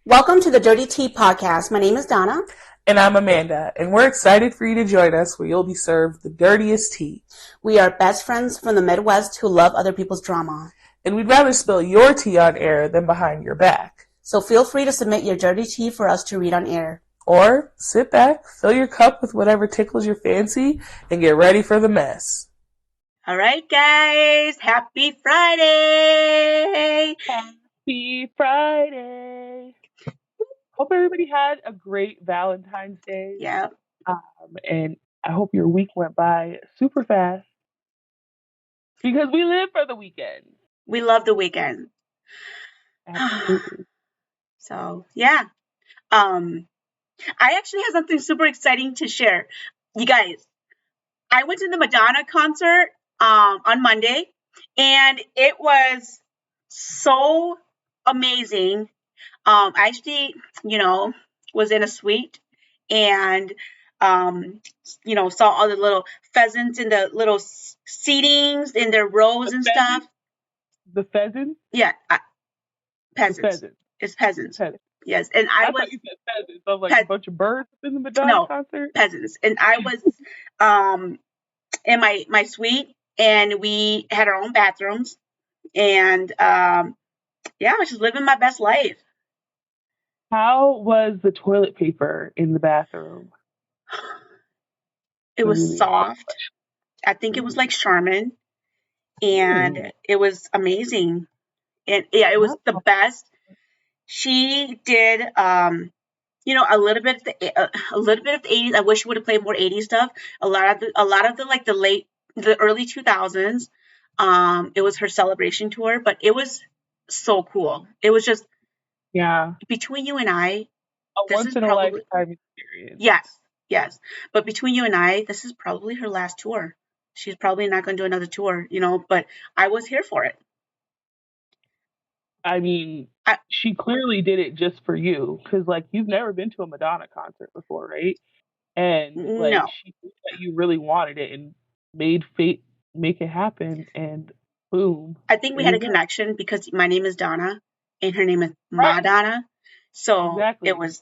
Welcome to the Dirty Tea Podcast. My name is Donna. And I'm Amanda, and we're excited for you to join us where you'll be served the dirtiest tea. We are best friends from the Midwest who love other people's drama. And we'd rather spill your tea on air than behind your back. So feel free to submit your dirty tea for us to read on air. Or sit back, fill your cup with whatever tickles your fancy, and get ready for the mess. All right, guys. Happy Friday. Happy Friday. Hope everybody had a great Valentine's Day. Yeah. And I hope your week went by super fast. Because we live for the weekend. We love the weekend. Absolutely. So, yeah. I actually have something super exciting to share. You guys, I went to the Madonna concert on Monday, and it was so amazing. I actually, was in a suite and, saw all the little pheasants in the little seatings in their rows and stuff. The pheasants? Yeah, peasants. Pheasants. It's peasants. Peasants. Yes, and I was. Thought you said peasants. I was like a bunch of birds in the Madonna concert. Peasants, and I was in my suite, and we had our own bathrooms, and I was just living my best life. How was the toilet paper in the bathroom? It was soft. I think it was like Charmin, and it was amazing. And yeah, it was the best. She did, a little bit of the 80s. I wish she would have played more 80s stuff. A lot of the early 2000s. It was her celebration tour, but it was so cool. It was just between you and I, a once in a lifetime experience. Yes. But between you and I, this is probably her last tour. She's probably not going to do another tour, but I was here for it. I mean, she clearly did it just for you, because you've never been to a Madonna concert before, right? And no. She knew that you really wanted it and made fate make it happen, and boom. I think we had a connection because my name is Donna and her name is Madonna, so it was,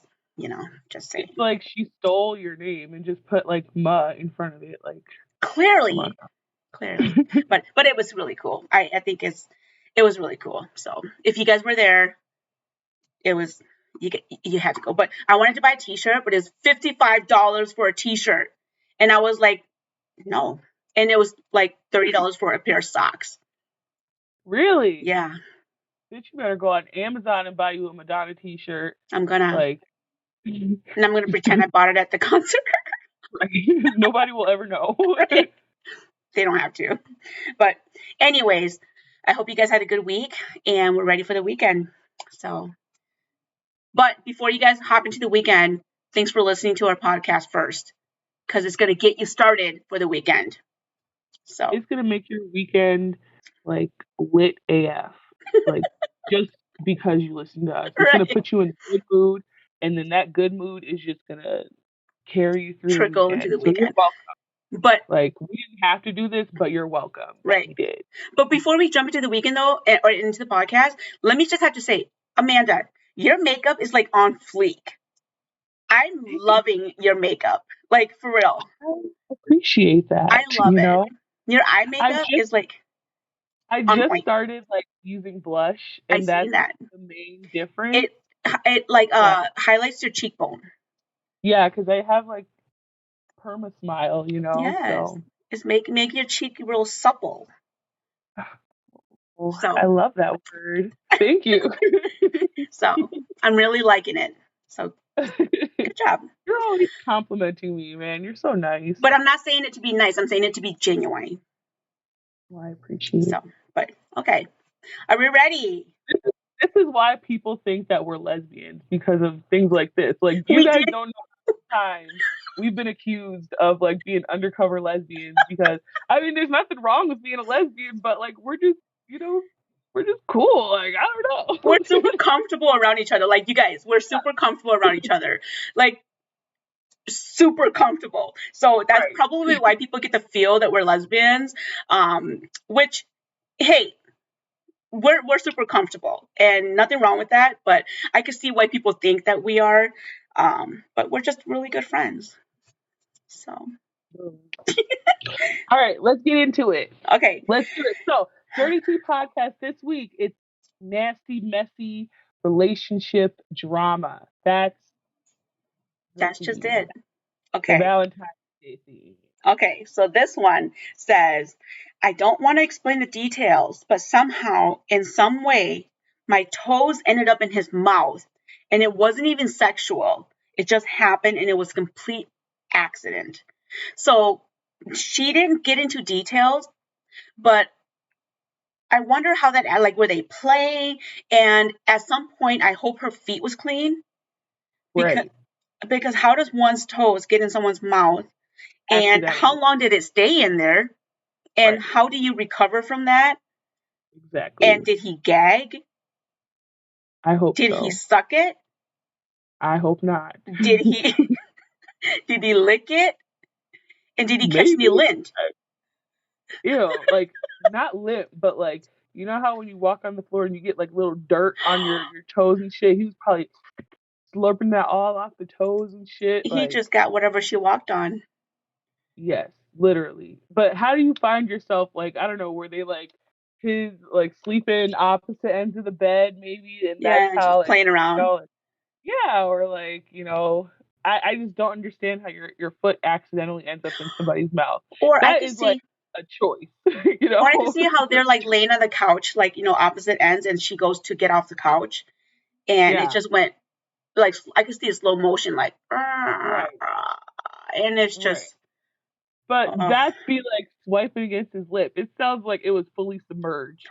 just saying. It's like she stole your name and just put Ma in front of it, clearly, but it was really cool. I think it was really cool. So if you guys were there, it was you had to go. But I wanted to buy a T-shirt, but it's $55 for a T-shirt, and I was like, no. And it was like $30 for a pair of socks. Really? Yeah. Bitch, you better go on Amazon and buy you a Madonna T-shirt. I'm gonna and I'm gonna pretend I bought it at the concert. Nobody will ever know. They don't have to. But anyways, I hope you guys had a good week and we're ready for the weekend. So, but before you guys hop into the weekend, thanks for listening to our podcast first, because it's going to get you started for the weekend. So it's going to make your weekend lit AF, just because you listen to us. It's going to put you in a good mood, and then that good mood is just going to carry you through trickle into the weekend. But we didn't have to do this, but you're welcome. Right. We did. But before we jump into the weekend though, or into the podcast, let me just have to say, Amanda, your makeup is on fleek. I'm loving your makeup. For real. I appreciate that. I love it. Your eye makeup is I just started using blush, and that's the main difference. It highlights your cheekbone. Yeah, because I have perma smile, Yes. So it's make your cheek real supple. So I love that word. Thank you. So I'm really liking it. So good job. You're always complimenting me, man. You're so nice. But I'm not saying it to be nice. I'm saying it to be genuine. Well, I appreciate it. But okay. Are we ready? This is why people think that we're lesbians, because of things like this. You guys don't know time we've been accused of being undercover lesbians, because there's nothing wrong with being a lesbian, but we're just we're just cool. I don't know. We're super comfortable around each other. You guys, we're super comfortable around each other. Super comfortable. So that's probably why people get the feel that we're lesbians. Which, hey, we're super comfortable, and nothing wrong with that. But I can see why people think that we are. But we're just really good friends. So All right, let's get into it. okay, Let's do it. So, Dirty Tea Podcast this week, it's nasty, messy relationship drama. That's the that's just theme. it. The Okay. Valentine's Day theme. Okay, so this one says, I don't want to explain the details, but somehow, in some way, my toes ended up in his mouth, and it wasn't even sexual. It just happened, and it was a complete accident. So she didn't get into details, but I wonder how that, like, were they playing? And at some point, I hope her feet was clean, because Right. because how does one's toes get in someone's mouth? And how Accidentally. long did it stay in there? And Right. how do you recover from that? And Exactly. did he gag? I hope Did he so. suck it? I hope not. Did he did he lick it? And did he catch any Maybe. lint? Like not lip, but like you know how when you walk on the floor and you get like little dirt on your toes and shit. He was probably slurping that all off the toes and shit. He Like just got whatever she walked on. yes, literally. But how do you find yourself like I don't know? Were they like his like sleeping opposite ends of the bed maybe, and that's Yeah, how just like playing around. yeah, or like I just don't understand how your foot accidentally ends up in somebody's mouth. Or I That could is like see a choice, or I could see how they're like laying on the couch, like, opposite ends, and she goes to get off the couch, and it Yeah, just went, like, I could see a slow motion, like, right, and it's right. just, But uh, that's be like swiping against his lip. It sounds like it was fully submerged.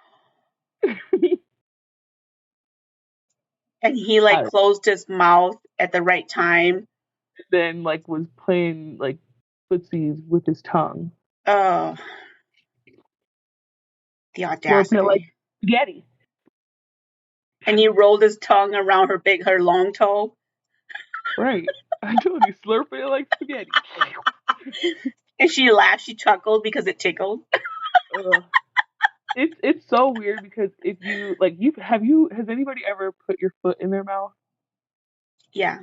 and he I like don't- closed his mouth at the right time. then like was playing like footsies with his tongue, Oh, the slurping it like audacity. spaghetti. And he rolled his tongue around her long toe. Right. I told you, slurping it like spaghetti. And she laughed, she chuckled because it tickled. Ugh. It's so weird because if you like you has anybody ever put your foot in their mouth? Yeah,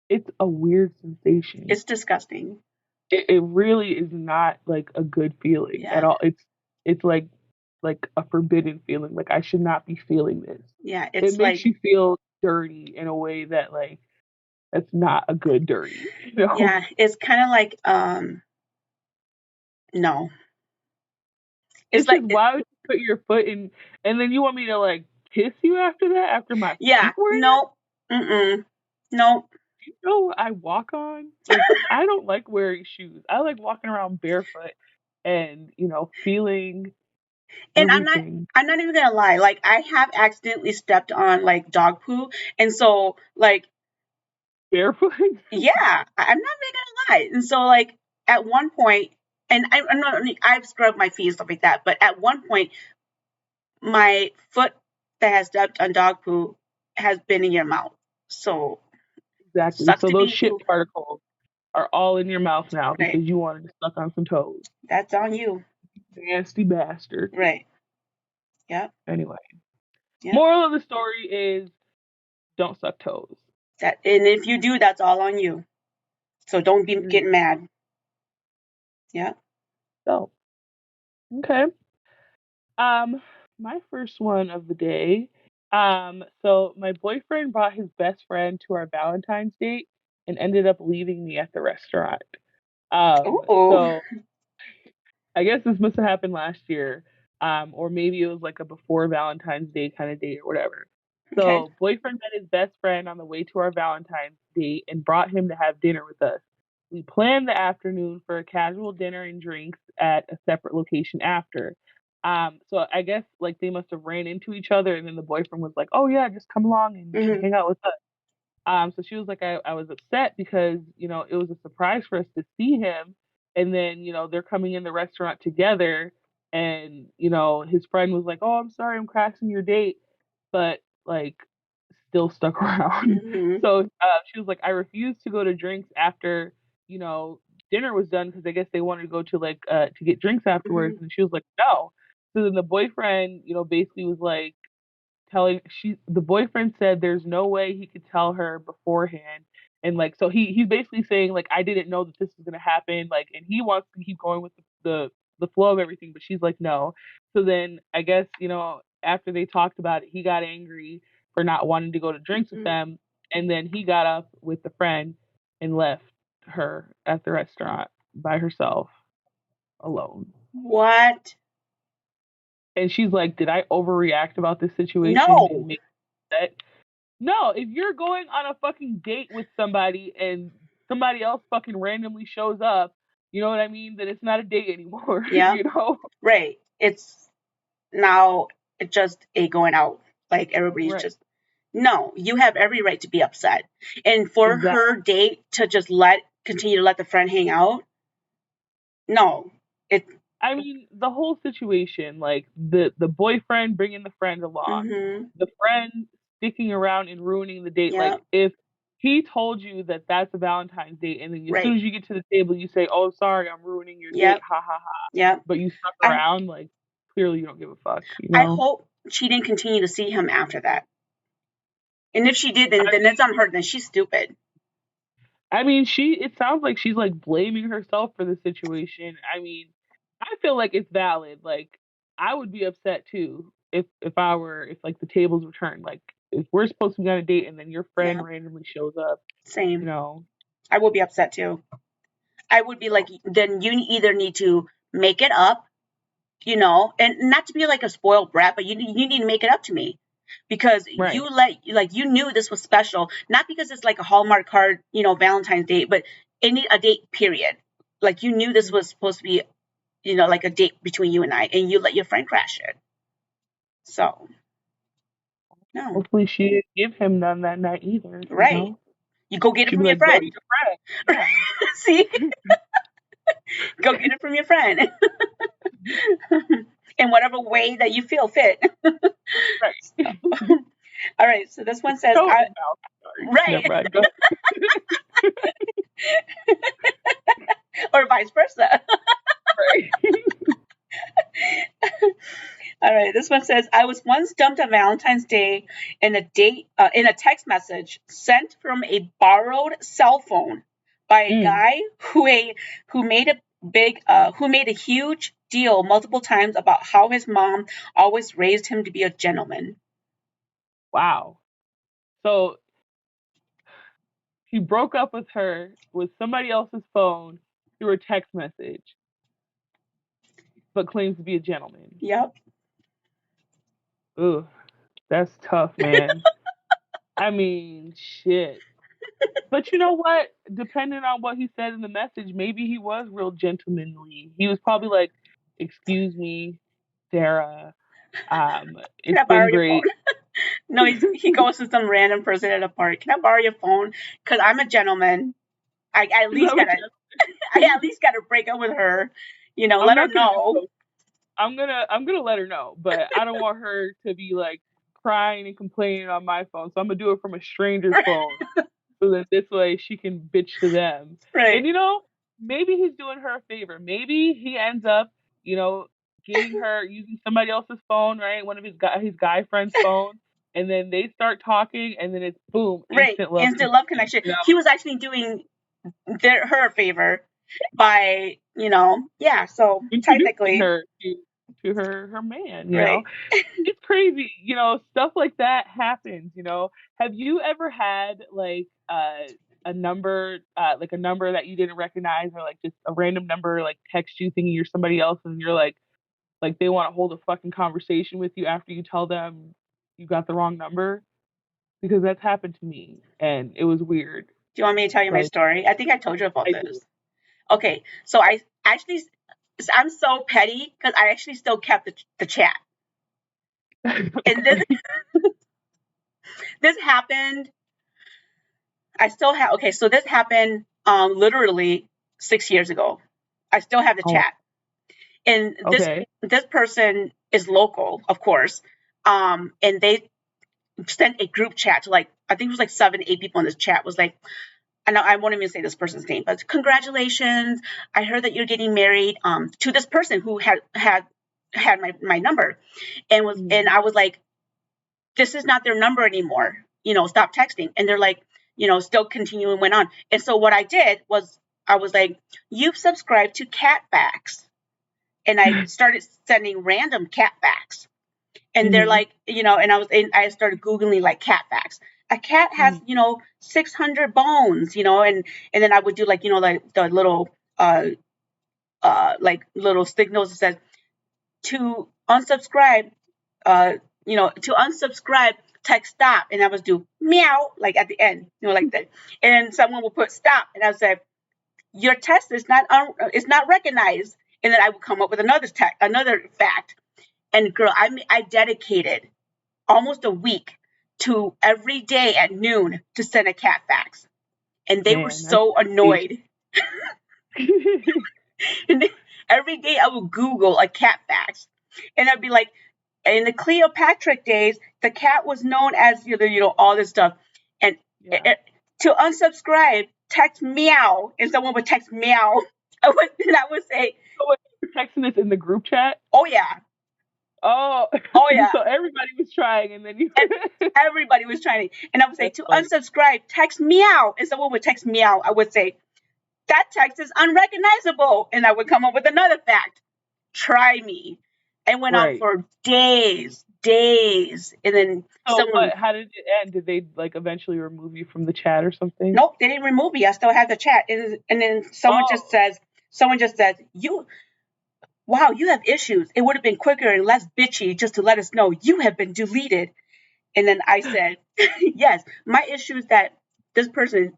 It's a weird sensation. it's disgusting. It really is not like a good feeling Yeah, at all. It's like a forbidden feeling. Like I should not be feeling this. yeah, It it's makes like, you feel dirty in a way that like that's not a good dirty. You know? yeah, it's kind of like, no. It's It's like, just why would you put your foot in and then you want me to like kiss you after that after my yeah, feet were in it? no, mm-mm, no. You know what I walk on? Like I don't like wearing shoes. I like walking around barefoot and feeling And everything I'm not even gonna lie. Like, I have accidentally stepped on like dog poo, and so like, barefoot. yeah, I'm not even gonna lie. And so like, at one point, and I'm not, I've scrubbed my feet and stuff like that, but at one point, my foot that has stepped on dog poo has been in your mouth. So Exactly. sucks So to those be shit you. particles are all in your mouth now Right. because you wanted to suck on some toes. That's on you. Nasty bastard. Right. Yep. Anyway, Yep. moral of the story is don't suck toes. That, and if you do, that's all on you. So don't be Period. getting mad. Yep. So, okay. My first one of the day. So my boyfriend brought his best friend to our Valentine's date and ended up leaving me at the restaurant. Oh. So I guess this must have happened last year, or maybe it was like a before Valentine's Day kind of date or whatever. Okay. So boyfriend met his best friend on the way to our Valentine's date and brought him to have dinner with us. We planned the afternoon for a casual dinner and drinks at a separate location after. So I guess like they must have ran into each other and then the boyfriend was like, "Oh yeah, just come along and Hmm. hang out with us." So she was like, I was upset because, it was a surprise for us to see him. And then, they're coming in the restaurant together. And, his friend was like, "Oh, I'm sorry, I'm crashing your date." But, like, still stuck around. Hmm. So she was like, "I refused to go to drinks after, you know, dinner was done because I guess they wanted to go to, like, to get drinks afterwards." Hmm. And she was like, "No." So then the boyfriend, basically was like the boyfriend said there's no way he could tell her beforehand. And like, so he's basically saying like, I didn't know that this was gonna happen. Like, and he wants to keep going with the flow of everything, but she's like, no. So then I guess, after they talked about it, he got angry for not wanting to go to drinks with them. And then he got up with the friend and left her at the restaurant by herself, alone. What? And she's like, did I overreact about this situation and No. make that? No, if you're going on a fucking date with somebody and somebody else fucking randomly shows up, you know what I mean? Then it's not a date anymore. Yeah. Right. It's now just a going out. Like everybody's Right. just no. You have every right to be upset, and for Exactly. her date to just continue to let the friend hang out. No, I mean, the whole situation, like the boyfriend bringing the friend along, the friend sticking around and ruining the date. Yeah. Like, if he told you that that's a Valentine's date, and then as Right. soon as you get to the table, you say, "Oh, sorry, I'm ruining your Yep. date," ha ha ha. Yeah. But you stuck around, like clearly you don't give a fuck. I hope she didn't continue to see him after that. And if she did, then that's on her. Then she's stupid. I mean, it sounds like she's like blaming herself for the situation. I mean, I feel like it's valid. Like, I would be upset too if like the tables were turned. Like, if we're supposed to be on a date and then your friend randomly shows up. Same. I would be upset too. I would be like, then you either need to make it up, and not to be like a spoiled brat, but you need to make it up to me. Because you knew this was special, not because it's like a Hallmark card, Valentine's date, but a date period. Like you knew this was supposed to be, like a date between you and I, and you let your friend crash it. So, no. Hopefully she didn't give him none that night either. Right. You go get it from your friend. Yeah. See? Go get it from your friend. In whatever way that you feel fit. Right. So, all right. So this one says, right. Or vice versa. Right. All right. This one says, I was once dumped on Valentine's Day in a text message sent from a borrowed cell phone by a guy who made a huge deal multiple times about how his mom always raised him to be a gentleman. Wow. So he broke up with her with somebody else's phone through a text message, but claims to be a gentleman. Yep. Ugh, that's tough, man. I mean, shit. But you know what? Depending on what he said in the message, maybe he was real gentlemanly. He was probably like, "Excuse me, Sarah. It's been great." No, he goes to some random person at a party. Can I borrow your phone? Because I'm a gentleman. I at least gotta break up with her. Let her know. I'm gonna let her know, but I don't want her to be like crying and complaining on my phone. So I'm gonna do it from a stranger's phone, so that this way she can bitch to them. Right. And maybe he's doing her a favor. Maybe he ends up, getting her using somebody else's phone, right? One of his guy friend's phone. And then they start talking, and then it's boom, instant love connection. He was actually doing her a favor by, so technically her to her man, know. It's crazy, stuff like that happens, Have you ever had like a number that you didn't recognize, or like just a random number like text you thinking you're somebody else, and you're like they want to hold a fucking conversation with you after you tell them you got the wrong number? Because that's happened to me, and it was weird. Do you want me to tell you my story? I think I told you about this. Okay, so I'm so petty because I actually still kept the chat. And this happened. I still have. Okay, so this happened literally 6 years ago. I still have the chat. And this person is local, of course. And they sent a group chat to I think it was 7, 8 people in this chat. Was like, and I won't even say this person's name, but congratulations! I heard that you're getting married to this person who had had my number, and I was like, this is not their number anymore. Stop texting. And they're like, still continuing, went on. And so what I did was I was like, you've subscribed to cat facts. And I started sending random cat facts. And they're like, and I started Googling like cat facts. A cat has, 600 bones, and then I would do like, like the little, like little signals that says to unsubscribe, to unsubscribe, text stop, and I would do meow like at the end, like that. And someone will put stop, and I would say your text is not recognized, and then I would come up with another fact. And girl, I dedicated almost a week to every day at noon to send a cat fax, and they were so annoyed. And every day I would Google a cat fax, and I'd be like, in the Cleopatra days, the cat was known as all this stuff, and to unsubscribe, text meow, and someone would text meow. I would say, so you're texting this in the group chat? Oh yeah. Oh yeah. So everybody was trying, and then everybody was trying, and I would say to unsubscribe, text meow, and someone would text meow. I would say that text is unrecognizable, and I would come up with another fact. Try me. It went on for days, and then how did it end? Did they like eventually remove you from the chat or something? Nope, they didn't remove me. I still have the chat, and then someone just says, wow, you have issues. It would have been quicker and less bitchy just to let us know you have been deleted. And then I said, yes, my issue is that this person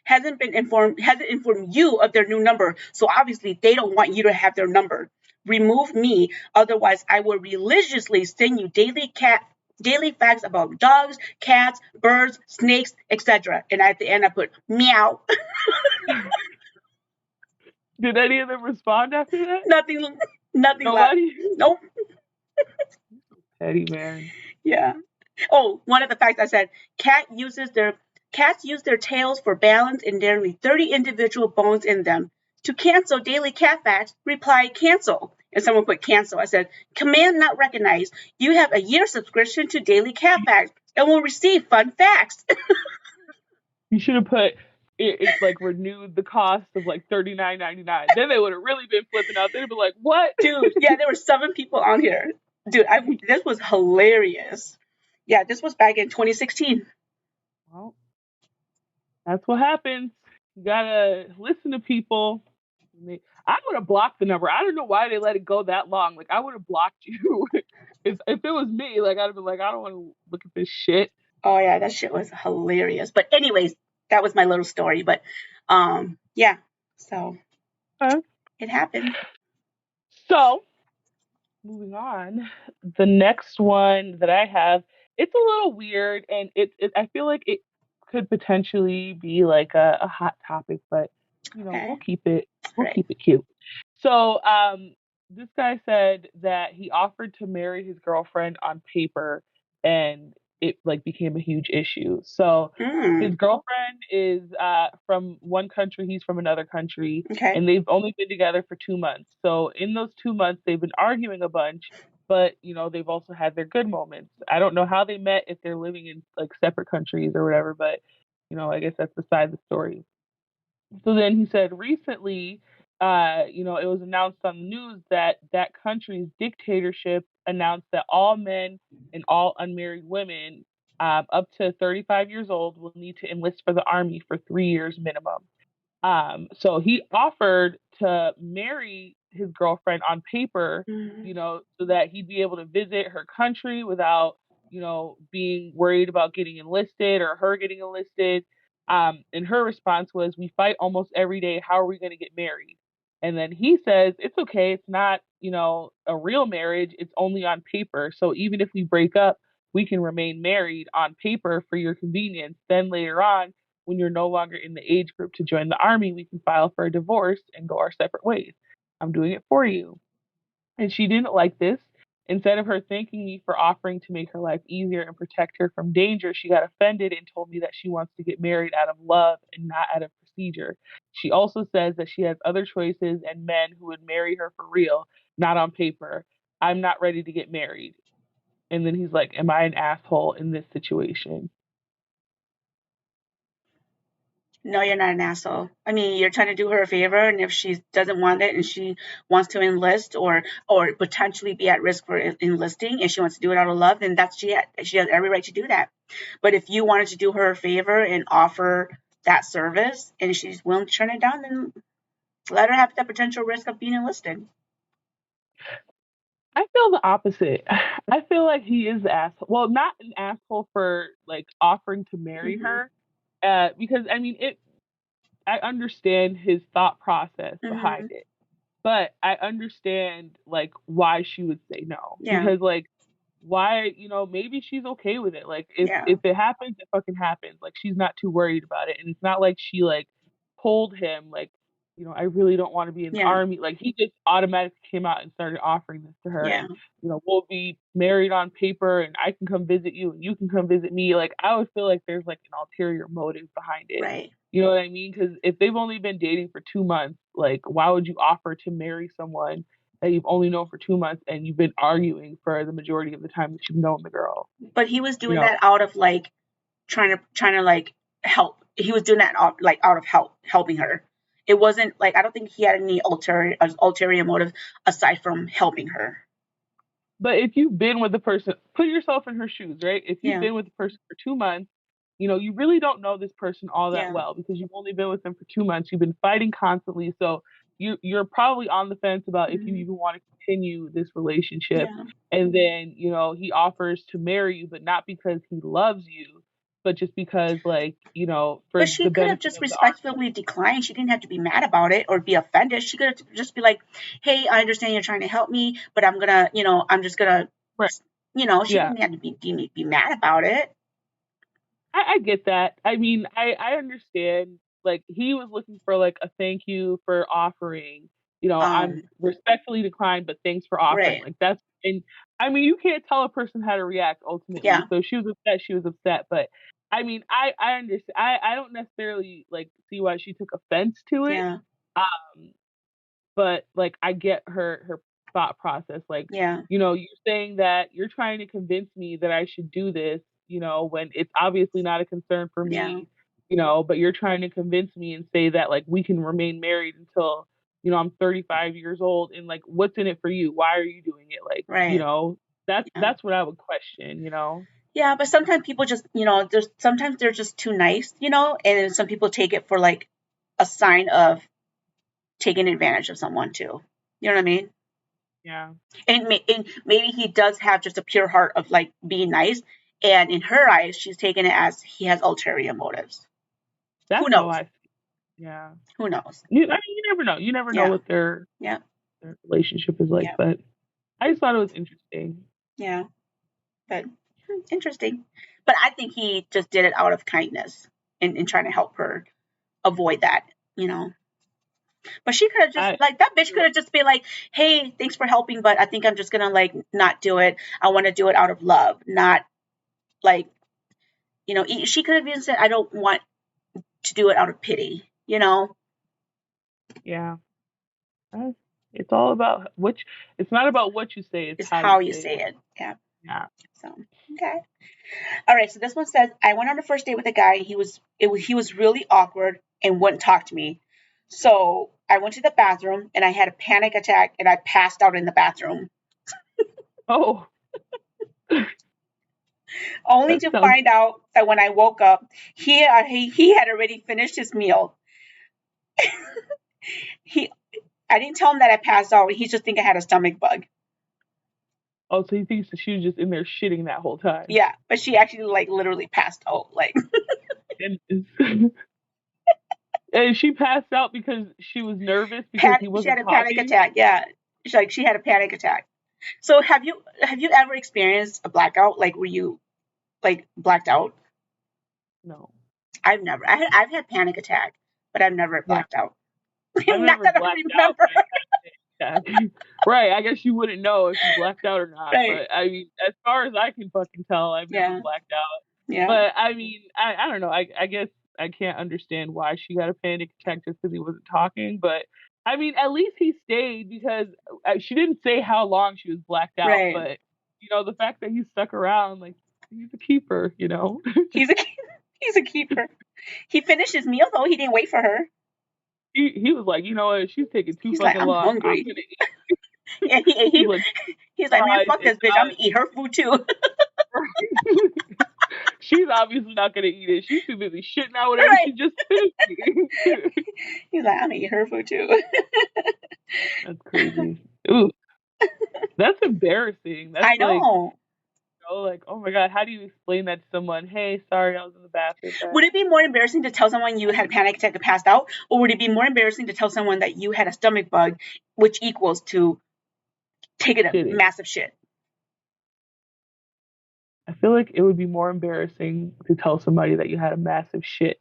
hasn't informed you of their new number. So obviously they don't want you to have their number. Remove me. Otherwise, I will religiously send you daily facts about dogs, cats, birds, snakes, etc. And at the end, I put meow. Did any of them respond after that? Nothing. Nobody? Nope. Petty man. Yeah. Oh, one of the facts I said, cats use their tails for balance and nearly 30 individual bones in them. To cancel daily cat facts, reply cancel. And someone put cancel. I said, command not recognized. You have a year subscription to daily cat facts and will receive fun facts. You should have put it's like renewed the cost of like $39.99. Then they would have really been flipping out. They'd have been like, what? Dude, yeah, there were 7 people on here. Dude, this was hilarious. Yeah, this was back in 2016. Well, that's what happens. You gotta listen to people. I would have blocked the number. I don't know why they let it go that long. Like, I would have blocked you. if it was me, like, I'd have been like, I don't want to look at this shit. Oh, yeah, that shit was hilarious. But anyways, that was my little story. But, yeah, so it happened. So, moving on, the next one that I have, it's a little weird, and I feel like it could potentially be like a hot topic, but we'll keep it cute. So this guy said that he offered to marry his girlfriend on paper, and it like became a huge issue. So his girlfriend is from one country, he's from another country, and they've only been together for 2 months. So in those 2 months, they've been arguing a bunch, but they've also had their good moments. I don't know how they met, if they're living in like separate countries or whatever, but I guess that's beside the story. So then he said recently, it was announced on the news that that country's dictatorship announced that all men and all unmarried women up to 35 years old will need to enlist for the army for 3 years minimum. So he offered to marry his girlfriend on paper, so that he'd be able to visit her country without, being worried about getting enlisted or her getting enlisted. And her response was, we fight almost every day. How are we going to get married? And then he says, it's okay. It's not, a real marriage. It's only on paper. So even if we break up, we can remain married on paper for your convenience. Then later on, when you're no longer in the age group to join the army, we can file for a divorce and go our separate ways. I'm doing it for you. And she didn't like this. Instead of her thanking me for offering to make her life easier and protect her from danger, she got offended and told me that she wants to get married out of love and not out of procedure. She also says that she has other choices and men who would marry her for real, not on paper. I'm not ready to get married. And then he's like, am I an asshole in this situation? No, you're not an asshole. I mean, you're trying to do her a favor, and if she doesn't want it and she wants to enlist or potentially be at risk for enlisting, and she wants to do it out of love, then she has every right to do that. But if you wanted to do her a favor and offer that service, and she's willing to turn it down, then let her have the potential risk of being enlisted. I feel the opposite. I feel like he is the asshole. Well, not an asshole for like offering to marry Mm-hmm. her, because I mean it. I understand his thought process Mm-hmm. behind it, but I understand like why she would say no Yeah. because like why maybe she's okay with it. Like Yeah. if it happens, it fucking happens. Like she's not too worried about it, and it's not like she like told him like I really don't want to be in the Yeah. army. Like he just automatically came out and started offering this to her, Yeah. and we'll be married on paper, and I can come visit you, and you can come visit me. Like I would feel like there's like an ulterior motive behind it. Right. You know what I mean? Because if they've only been dating for 2 months, like why would you offer to marry someone that you've only known for 2 months and you've been arguing for the majority of the time that you've known the girl? But he was You doing know, that out of like trying to like help. He was doing that out of helping her. It wasn't like I don't think he had any ulterior motive aside from helping her. but if you've been with the person, put yourself in her shoes, right? If you've Yeah. been with the person for 2 months, you really don't know this person all that Yeah. well because you've only been with them for 2 months. You've been fighting constantly, so you're probably on the fence about if you Mm-hmm. even want to continue this relationship. Yeah. And then he offers to marry you, but not because he loves you, but just because like But for she the could have benefit just of the army. respectfully declined. She didn't have to be mad about it or be offended. She could have just be like, "Hey, I understand you're trying to help me, but I'm gonna, I'm just gonna, Right. she Yeah. didn't have to be mad about it." I get that. I mean, I understand. Like he was looking for like a thank you for offering. I'm Um. respectfully declined, but thanks for offering. Right. Like that's and I mean, you can't tell a person how to react Yeah. ultimately. So she was upset. She was upset, but I mean, I understand. I don't necessarily like see why she took offense to it. Yeah. Um, but like I get her thought process. Like, Yeah. you're saying that you're trying to convince me that I should do this, when it's obviously not a concern for Yeah. me, but you're trying to convince me and say that like we can remain married until, I'm 35 years old and like what's in it for you? Why are you doing it? Like, Right. that's Yeah. that's what I would question. Yeah, but sometimes people just, there's sometimes they're just too nice, and then some people take it for like a sign of taking advantage of someone too. You know what I mean? Yeah. And maybe he does have just a pure heart of like being nice, and in her eyes, she's taking it as he has ulterior motives. Who That's how knows? I yeah. Who knows? I mean, you never know. You never know Yeah, what yeah, their relationship is like, yeah, but I just thought it was interesting. yeah. But interesting. But I think he just did it out of kindness and trying to help her avoid that, you know. But she could have just I like that bitch could have just been like, "Hey, thanks for helping, but I think I'm just gonna like not do it. I want to do it out of love, not like She could have even said, "I don't want to do it out of pity." yeah. Uh, It's all about it's not about what you say, it's It's how you how you say say it. it. Yeah. Yeah. So okay. All right. So this one says, I went on a first date with a guy. He was really awkward and wouldn't talk to me. So I went to the bathroom and I had a panic attack and I passed out in the bathroom, Oh, only that to sounds find out that when I woke up, he had already finished his meal. He I didn't tell him that I passed out. He just think I had a stomach bug. oh, so he thinks that she was just in there shitting that whole time. Yeah, but she actually like literally passed out. Like And and she passed out because she was nervous because he she had wasn't a panic talking. attack. Yeah, she had a panic attack. So have you ever experienced a blackout? Like were you like blacked out? No. I've never. I've had panic attack, but I've never Yeah. blacked out. I've Not never that I blacked out, remember. but I've had a panic attack. Right. I guess you wouldn't know if you blacked out or not. Right. But I mean, as far as I can fucking tell, I've never Yeah. blacked out. Yeah. But I mean, I don't know. I guess I can't understand why she got a panic attack just because he wasn't talking. But I mean, at least he stayed because she didn't say how long she was blacked out, Right. but the fact that he stuck around, like he's a keeper, He's a he's a keeper. He finished his meal though. He didn't wait for her. He was like, you know what, she's taking too He's like, fucking I'm long. I'm hungry. gonna eat. Yeah, He's like he's like, man, fries fuck and this bitch. I'm gonna eat her food too. she's obviously not gonna eat it. She's too busy shitting out whatever Right. she just finished eating. He's like, I'm gonna eat her food too. That's crazy. Ooh, that's embarrassing. That's I like, know. like, oh my god, how do you explain that to someone? Hey, sorry, I was in the bathroom. Would it be more embarrassing to tell someone you had a panic attack and passed out, or would it be more embarrassing to tell someone that you had a stomach bug, which equals to taking a Shitting. massive shit? I feel like it would be more embarrassing to tell somebody that you had a massive shit.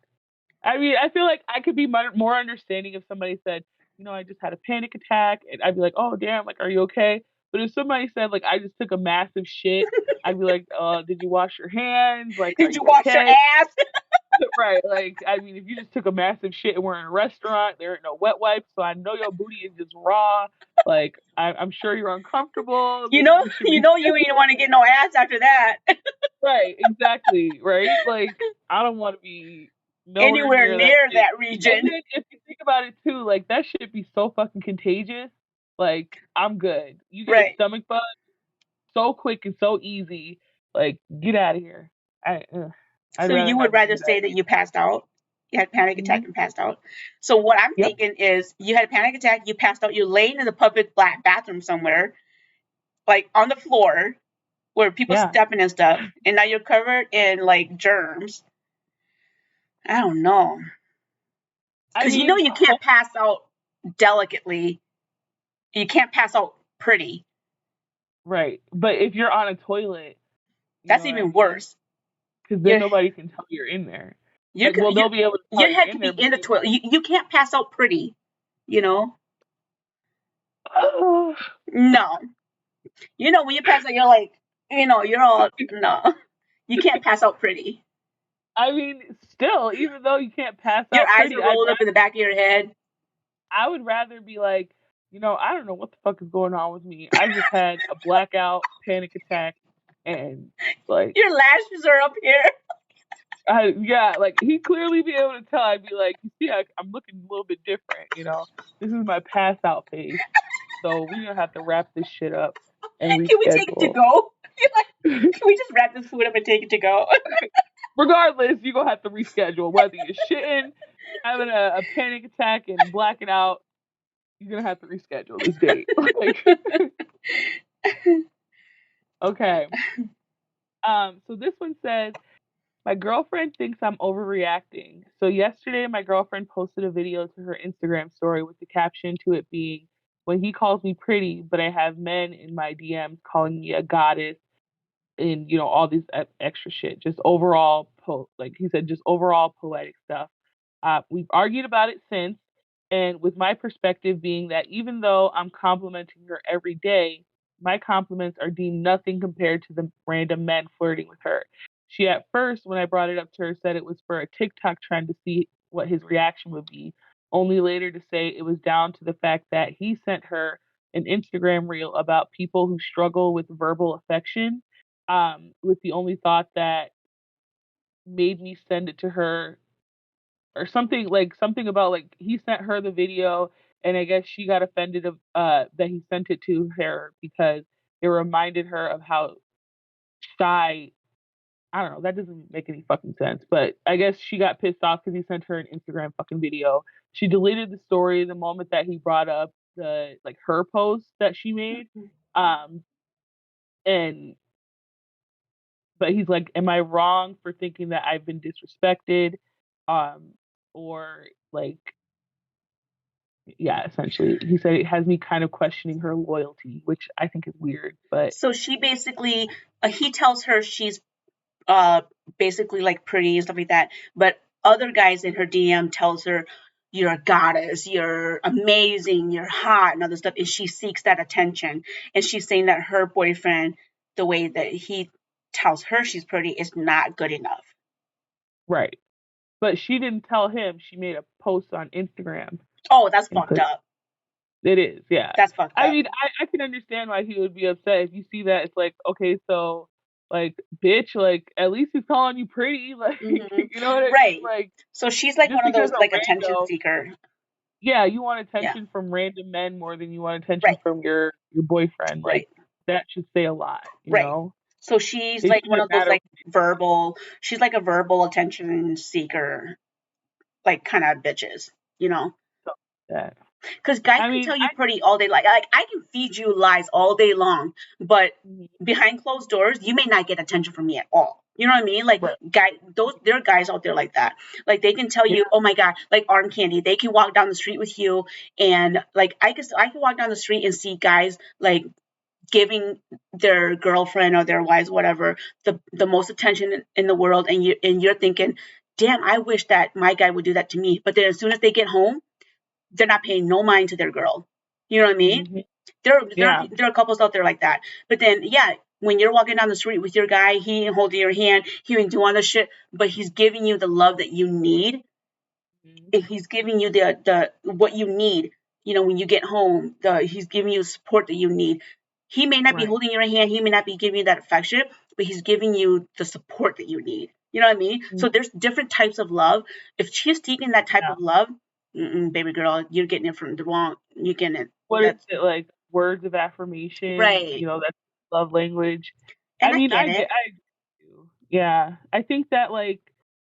I mean, I feel like I could be more understanding if somebody said, I just had a panic attack, and I'd be like, oh damn, like, are you okay? But if somebody said, like, I just took a massive shit, I'd be like, did you wash your hands? Like, are Did you you wash your okay? ass? Right. Like, I mean, if you just took a massive shit and we're in a restaurant, there ain't no wet wipes, so I know your booty is just raw. Like, I'm sure you're uncomfortable. You Maybe know, we should you ain't want to get no ass after that. Right, exactly, right? Like, I don't want to be nowhere Anywhere near that near shit. that region. And then if you think about it too, like that shit be so fucking contagious. Like, I'm good. You get a Right. stomach bug so quick and so easy. Like, get out of here. I'd So rather you would have rather say that anxiety. you passed out? You had a panic attack Mhm. and passed out. So what I'm Yep. thinking is you had a panic attack, you passed out, you're laying in the public bathroom somewhere, like on the floor where people Yeah. stepping and stuff, and now you're covered in like germs. I don't know. I Because mean, you can't pass out delicately. You can't pass out pretty. right. But if you're on a toilet, you know That's what I even mean? worse. Because then You're, nobody can tell you're in there. you Like, well, you they'll be able to tell you you're have to in be there, but in the toilet. You can't pass out pretty. You know? No. You know, when you pass out, you're like, you're all, no. You can't pass out pretty. I mean, still, even though you can't pass Your out eyes pretty, are rolled up in the back of your head. I would rather be like, I don't know what the fuck is going on with me. I just had a blackout, panic attack, and like, Your lashes are up here. yeah, like he'd clearly be able to tell. I'd be like, you see, I'm looking a little bit different. This is my pass out phase. So we're gonna have to wrap this shit up and Can we take it to reschedule. go? You're like, can we just wrap this food up and take it to go? Regardless, you're gonna have to reschedule. Whether you're shitting, having a panic attack, and blacking out, you're gonna have to reschedule this date. Like, okay. So this one says, my girlfriend thinks I'm overreacting. So yesterday, my girlfriend posted a video to her Instagram story with the caption to it being, when he calls me pretty, but I have men in my DMs calling me a goddess and, all these extra shit. Just overall, like he said, just overall poetic stuff. We've argued about it since. And with my perspective being that even though I'm complimenting her every day, my compliments are deemed nothing compared to the random men flirting with her. She at first, when I brought it up to her, said it was for a TikTok trend to see what his reaction would be, only later to say it was down to the fact that he sent her an Instagram reel about people who struggle with verbal affection, with the only thought that made me send it to her or something about like he sent her the video and I guess she got offended of that he sent it to her because it reminded her of how shy. I don't know, that doesn't make any fucking sense, but I guess she got pissed off because he sent her an Instagram fucking video. She deleted the story the moment that he brought up the like her post that she made. Um and but he's like, am I wrong for thinking that I've been disrespected? Or like, yeah, essentially, he said it has me kind of questioning her loyalty, which I think is weird. But So she basically, he tells her she's basically like pretty and stuff like that, but other guys in her DM tells her you're a goddess, you're amazing, you're hot, and other stuff, and she seeks that attention. And she's saying that her boyfriend, the way that he tells her she's pretty, is not good enough. right, but she didn't tell him. She made a post on Instagram Oh, that's and fucked put up. It is, yeah. That's fucked I up. mean, I can understand why he would be upset if you see that. It's like, okay, so, like, bitch, like, at least he's calling you pretty. Like, Hmm. you know what I mean? Right. Like, So she's like just one of because those a like attention rando, seeker. yeah, you want Yeah. attention from random men more than you want attention Right. from your boyfriend. Like, Right. that should say a lot, you Right. know? So she's It like one shouldn't of those matter like she's like a verbal attention seeker, like kind of bitches, you know? what that. Because guys I can mean, tell you pretty all day. Like I can feed you lies all day long, but mhm, behind closed doors, you may not get attention from me at all. You know what I mean? Like right. there are guys out there like that. Like they can tell Yeah. you, oh my god, like arm candy. They can walk down the street with you, and like I can walk down the street and see guys like giving their girlfriend or their wives, whatever, the most attention in the world, and you're thinking, damn, I wish that my guy would do that to me. But then as soon as they get home, they're not paying no mind to their girl. You know what I mean? Hmm. Yeah. There are couples out there like that. But then, yeah, when you're walking down the street with your guy, he ain't holding your hand, he ain't doing the shit, but he's giving you the love that you need. Mhm. And he's giving you the what you need. You know, when you get home, he's giving you the support that you need. He may not be Right. holding your hand, he may not be giving you that affection, but he's giving you the support that you need. You know what I mean? Mhm. So there's different types of love. If she's seeking that type Yeah. of love, baby girl, you're getting it from the wrong. You're getting it. What is That's it, like, words of affirmation, right. that's love language. I And I mean, get it. I get you. Yeah. I think that, like,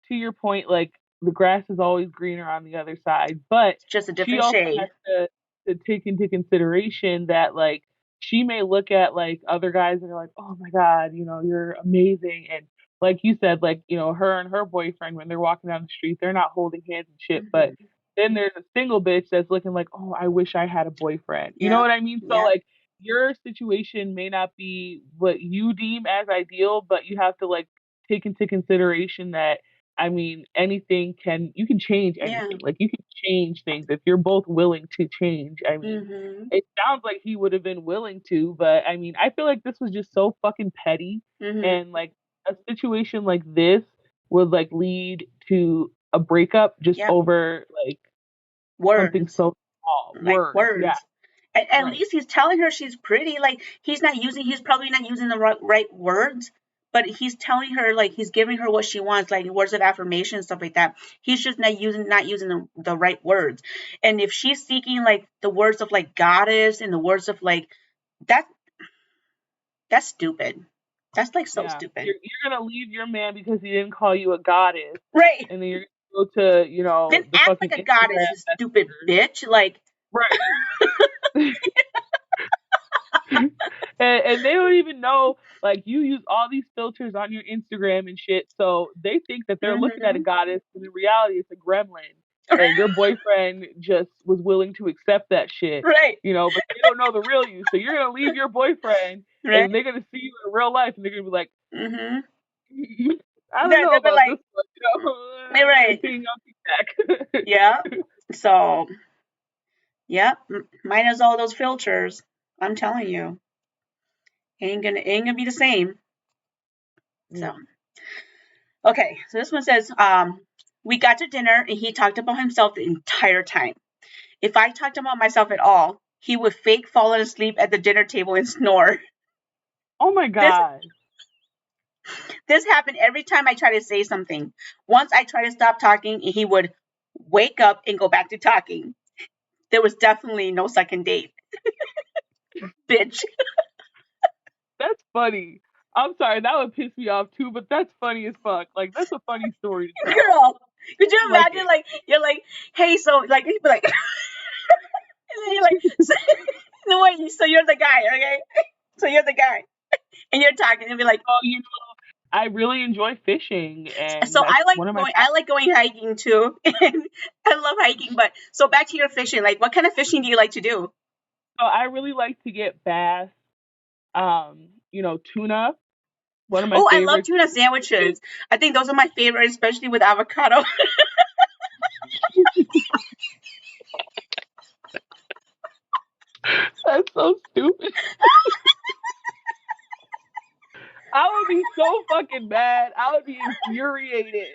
to your point, like, the grass is always greener on the other side, but It's just a she different also has shade. to take into consideration that, like, she may look at, like, other guys and are like, "Oh my god, you're amazing," and like you said, like, her and her boyfriend, when they're walking down the street, they're not holding hands and shit, but Hmm. then there's a single bitch that's looking like, "Oh, I wish I had a boyfriend." You know Yeah. what I mean? So, Yeah. like, your situation may not be what you deem as ideal, but you have to, like, take into consideration that, I mean, you can change Yeah. anything. Like, you can change things if you're both willing to change. I mean, Hmm. it sounds like he would have been willing to, but I mean, I feel like this was just so fucking petty, Hmm. and, like, a situation like this would, like, lead to a breakup just Yep. over, like, something Words. so small. Like Words, yeah, words. At right. least he's telling her she's pretty. Like he's probably not using the right words, but he's telling her, like, he's giving her what she wants, like words of affirmation and stuff like that. He's just not using the right words. And if she's seeking like the words of like goddess and the words of like that, that's stupid. That's like so Yeah. stupid. You're gonna leave your man because he didn't call you a goddess, Right. and then you're gonna go to, Then the act fucking like a Instagram goddess, you stupid messengers. bitch. Like, Right. And they don't even know, like, you use all these filters on your Instagram and shit, so they think that they're looking at a hmm. goddess, but in reality it's a gremlin. And your boyfriend just was willing to accept that shit, Right. but they don't know the real you. So you're gonna leave your boyfriend and Right. then they're gonna see you in real life and they're gonna be like, Hmm. I don't know They'll be about like, this one, I right. think I'll take back. Yeah. So, yeah, minus all those filters. I'm telling you, ain't gonna be the same. So, Mm. okay. So this one says, we got to dinner and he talked about himself the entire time. If I talked about myself at all, he would fake falling asleep at the dinner table and snore. Oh my This god. this happened every time I try to say something. Once I tried to stop talking and he would wake up and go back to talking. There was definitely no second date, bitch. That's funny. I'm sorry, that would piss me off too, but that's funny as fuck. Like, that's a funny story to tell. Girl, could you I like imagine? it. Like, you're like, hey, so like, he'd be like, and then you're like, so, no wait, so you're the guy, okay? So you're the guy, and you're talking, and be like, Oh, I really enjoy fishing, and so that's one of my I like going hiking too, and I love hiking. But so back to your fishing, like, what kind of fishing do you like to do? so I really like to get bass, tuna, one of my Oh, I love favorites. tuna sandwiches. I think those are my favorite, especially with avocado. That's so stupid. I would be so fucking mad. I would be infuriated.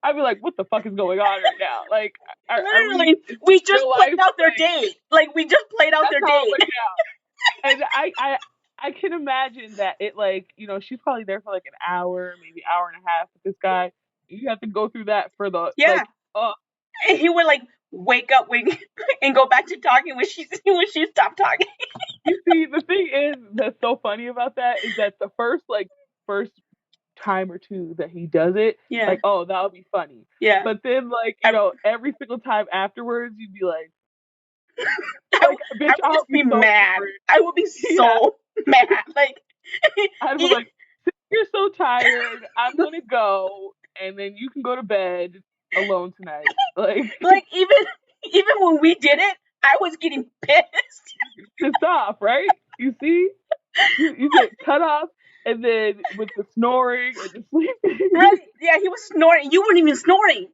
I'd be like, what the fuck is going on right now? Like, are Literally, we we just real played life? out their Like, date. Like, we just played out that's their how it date. went down. And I can imagine that it, like, you know, she's probably there for like an hour, maybe hour and a half with this guy. You have to go through that for the Yeah. like, oh, And he would like wake up and go back to talking when she stopped talking. you see, the thing is that's so funny about that is that the first time or two that he does it, Yeah. like, oh, that'll be funny. Yeah. But then, like, you know, every single time afterwards, you'd be like, I bitch, would I'll just be be so mad. over it. I would be Yeah, so mad. Like, I'd be he, like, you're so tired. I'm gonna go, and then you can go to bed alone tonight. Like, like even when we did it, I was getting pissed. pissed off, right? You see, you get cut off, and then with the snoring and the sleeping. Right? Yeah, he was snoring. You weren't even snoring.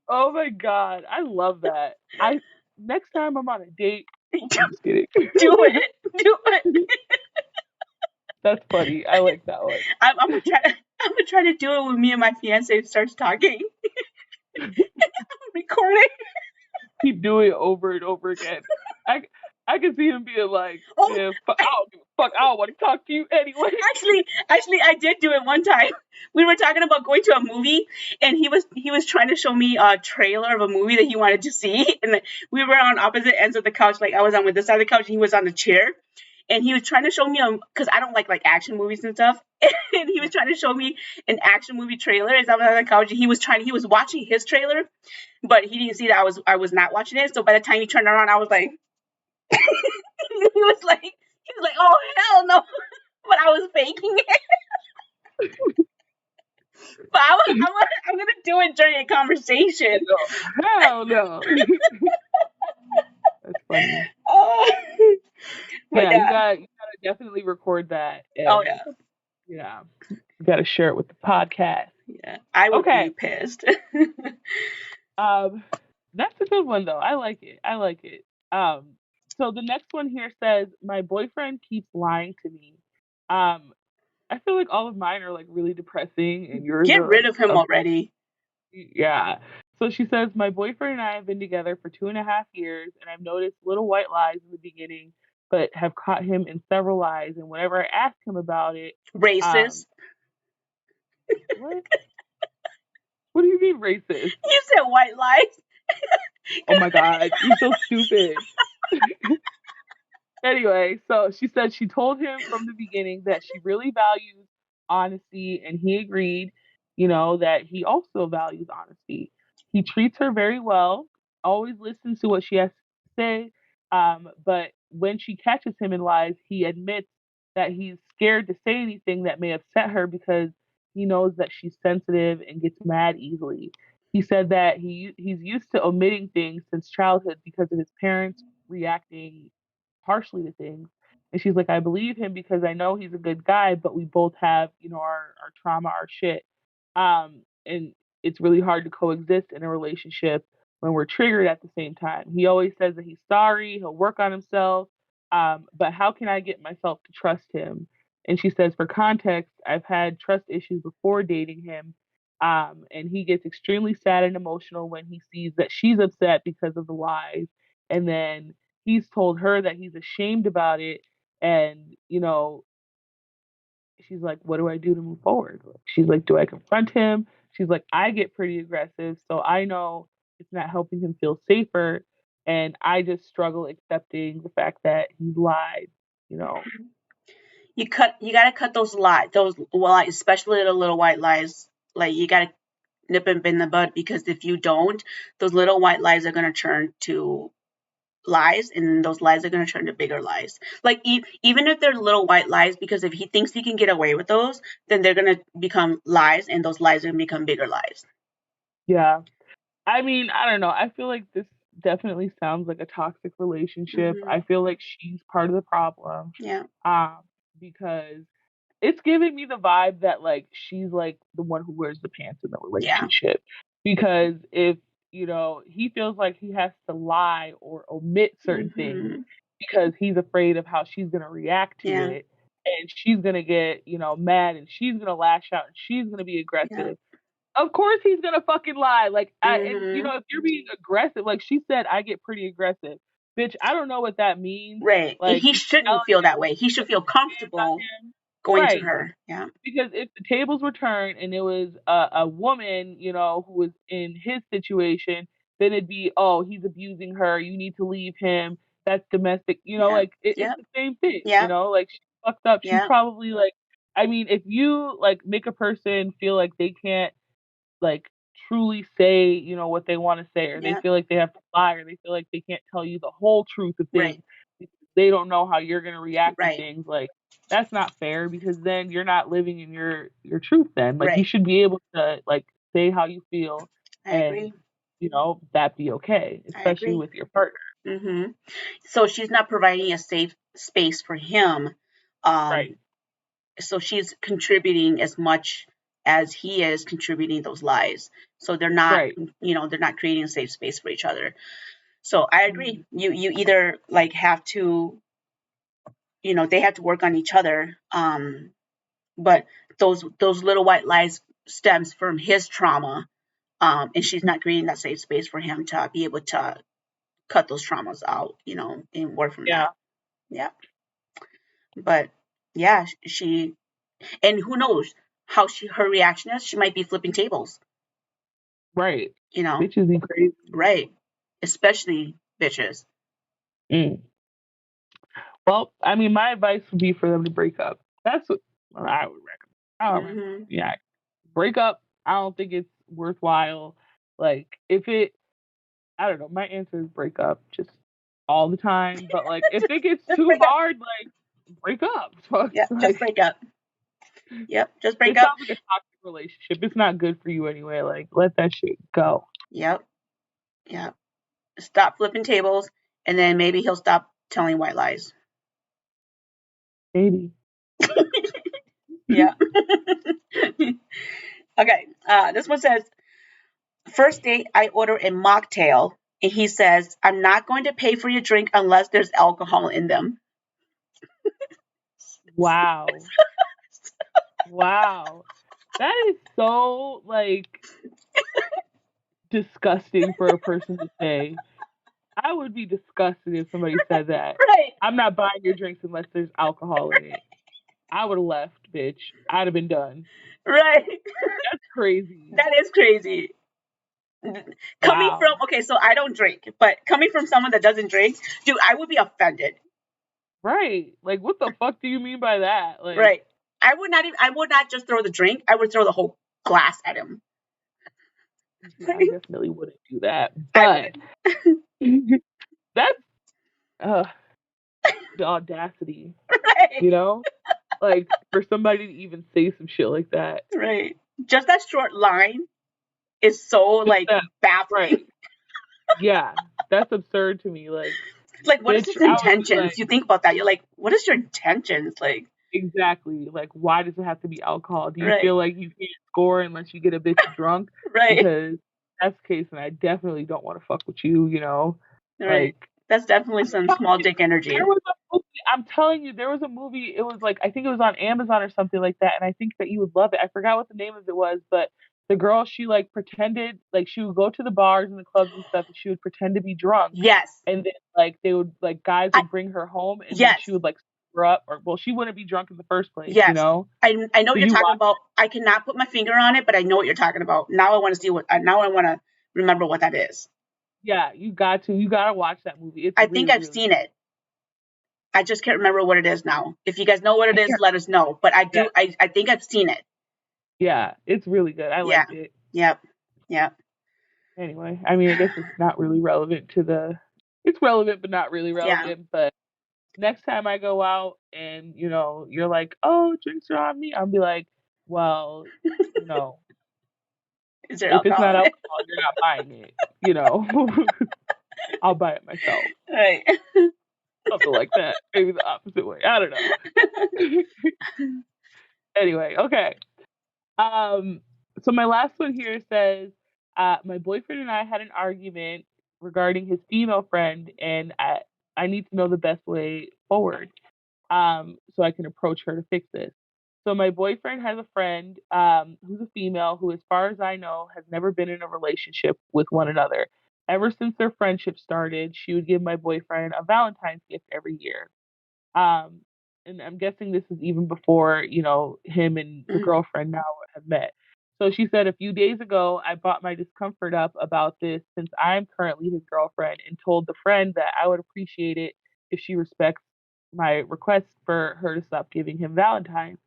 Oh my god, I love that. I next time I'm on a date, I'm just kidding. Do it. Do it. That's funny. I like that one. I'm gonna try. I'm gonna try to do it when me and my fiance starts talking. I'm recording. Keep doing it over and over again. I I can see him being like, Oh, yeah, I don't give a fuck. I don't want to talk to you anyway. actually, I did do it one time. We were talking about going to a movie, and he was trying to show me a trailer of a movie that he wanted to see, and we were on opposite ends of the couch. Like I was on with this side of the couch, and he was on the chair, and he was trying to show me because I don't like action movies and stuff, and he was trying to show me an action movie trailer as I was on the couch, and he was watching his trailer, but he didn't see that I was not watching it. So by the time he turned around, I was like, he was like, oh hell no, but I was faking it. But I'm gonna do it during a conversation. Hell no. That's funny. But Yeah, yeah. you gotta definitely record that. Oh And yeah. yeah, you gotta share it with the podcast. Yeah. I would Okay. be pissed. That's a good one though. I like it. I like it. So the next one here says, my boyfriend keeps lying to me. Um, I feel like all of mine are like really depressing, and yours Get are rid like of him already. yeah. So she says, my boyfriend and I have been together for 2.5 years, and I've noticed little white lies in the beginning, but have caught him in several lies. And whenever I ask him about it, Racist. what? What do you mean racist? You said white lies. Oh my God, you're so stupid. Anyway, so she said she told him from the beginning that she really values honesty, and he agreed, you know, that he also values honesty. He treats her very well, always listens to what she has to say, but when she catches him in lies, he admits that he's scared to say anything that may upset her because he knows that she's sensitive and gets mad easily. He said that he's used to omitting things since childhood because of his parents reacting harshly to things. And she's like, I believe him because I know he's a good guy, but we both have, you know, our trauma, our shit. And it's really hard to coexist in a relationship when we're triggered at the same time. He always says that he's sorry, he'll work on himself. But how can I get myself to trust him? And she says, for context, I've had trust issues before dating him. And he gets extremely sad and emotional when he sees that she's upset because of the lies. And then he's told her that he's ashamed about it. And, you know, she's like, what do I do to move forward? She's like, do I confront him? She's like, I get pretty aggressive. So I know it's not helping him feel safer. And I just struggle accepting the fact that he lied, you know. You gotta cut those lies, especially the little white lies. Like you gotta nip them in the bud because if you don't, those little white lies are gonna turn to lies, and then those lies are gonna turn to bigger lies. Like even if they're little white lies, because if he thinks he can get away with those, then they're gonna become lies, and those lies are gonna become bigger lies. Yeah. I mean, I don't know. I feel like this definitely sounds like a toxic relationship. Mm-hmm. I feel like she's part of the problem. Yeah. Um, because it's giving me the vibe that like she's like the one who wears the pants in the relationship. Because if, you know, he feels like he has to lie or omit certain things Mm-hmm. because he's afraid of how she's gonna react to Yeah. it. and she's gonna get, mad, and she's gonna lash out, and she's gonna be Yeah. aggressive. Of course he's gonna fucking lie. Like, and Mm-hmm. if you're being aggressive, like she said, I get pretty aggressive. Bitch, I don't know what that means. Right. Like, He shouldn't feel that way. He should feel comfortable going to right. her. Yeah. Because if the tables were turned and it was a woman, who was in his situation, then it'd be, oh, he's abusing her. You need to leave him. That's domestic. Yeah. Like it's Yeah. the same thing. Yeah. Like she's fucked up. She's Yeah. probably like, I mean, if you like make a person feel like they can't like truly say, what they want to say, or they Yeah. feel like they have to lie, or they feel like they can't tell you the whole truth of things, Right. because they don't know how you're gonna react to Right. things. Like that's not fair, because then you're not living in your truth. Then like you Right. should be able to like say how you feel, I agree. and that be okay, I especially agree. with your partner. Mm-hmm. So she's not providing a safe space for him. Right. So she's contributing as much as he is contributing those lies. So they're not, Right. they're not creating a safe space for each other. So I agree. Mhm. You either like have to, they have to work on each other. But those little white lies stems from his trauma. And she's not creating that safe space for him to be able to cut those traumas out, and work from Yeah. that. Yeah. But yeah, and who knows how her reaction is. She might be flipping tables, Right. you know. Bitches be crazy. Right. Especially bitches. Mm. Well, I mean, my advice would be for them to break up. That's what I would recommend. I don't know. Mm-hmm. Yeah, break up. I don't think it's worthwhile. Like, if it, I don't know. My answer is break up, just all the time. But like, if it gets Just too break up. hard, like, break up. Yeah, Like, just break up. Yep, just break it up. sounds like a toxic relationship. It's not good for you anyway. Like, let that shit go. Yep. Yep. Stop flipping tables, and then maybe he'll stop telling white lies. Maybe. Yeah. Okay. This one says, first date, I order a mocktail, and he says, I'm not going to pay for your drink unless there's alcohol in them. Wow. Wow. That is so like disgusting for a person to say. I would be disgusted if somebody said that. Right. I'm not buying your drinks unless there's alcohol in it. I would have left, bitch. I'd have been done. Right. That's crazy. That is crazy. Coming Wow. from, okay, so I don't drink, but coming from someone that doesn't drink, dude, I would be offended. Right. Like, what the fuck do you mean by that? Like, Right. I would not just throw the drink. I would throw the whole glass at him. yeah, I definitely wouldn't do that. I But that's the audacity, Right. Like, for somebody to even say some shit like that. Right. Just that short line is so like baffling. Right. Yeah, that's absurd to me. Like, what is bitch, his I would be intentions? like, You think about that. You're like, what is your intentions? Like, exactly. Like, why does it have to be alcohol? Do you Right. feel like you can't score unless you get a bitch drunk? right. Because that's the case, and I definitely don't want to fuck with you. Right. Like, That's definitely some small dick energy. there was a movie. I'm telling you, there was a movie. It was like, I think it was on Amazon or something like that, and I think that you would love it. I forgot what the name of it was, but the girl, she like pretended, like she would go to the bars and the clubs and stuff, and she would pretend to be drunk. Yes. And then like they would, like, guys would bring her home, and then Yes. she would like screw up, or well, she wouldn't be drunk in the first place. Yes. I know what Did you're you talking watch about. I cannot put my finger on it, but I know what you're talking about. Now I want to see now I want to remember what that is. Yeah, you got to watch that movie. It's I really, think I've really seen it. I just can't remember what it is now. If you guys know what it is, let us know. But I do. Yeah. I think I've seen it. Yeah, it's really good. I liked it. Yep. Yep. Anyway, I mean, I guess it's not really relevant to the. It's relevant, but not really relevant. But next time I go out and you're like, "Oh, drinks are on me," I'll be like, "Well, Is there if it's not alcohol in it? alcohol, you're not buying it. I'll buy it myself." Right. Something like that. Maybe the opposite way. I don't know. Anyway, okay. So my last one here says, my boyfriend and I had an argument regarding his female friend, and I need to know the best way forward. so I can approach her to fix this. So my boyfriend has a friend who's a female who, as far as I know, has never been in a relationship with one another. Ever since their friendship started, she would give my boyfriend a Valentine's gift every year. Um, and I'm guessing this is even before, him and the Mhm. girlfriend now have met. So she said a few days ago, I brought my discomfort up about this since I'm currently his girlfriend and told the friend that I would appreciate it if she respects my request for her to stop giving him Valentine's.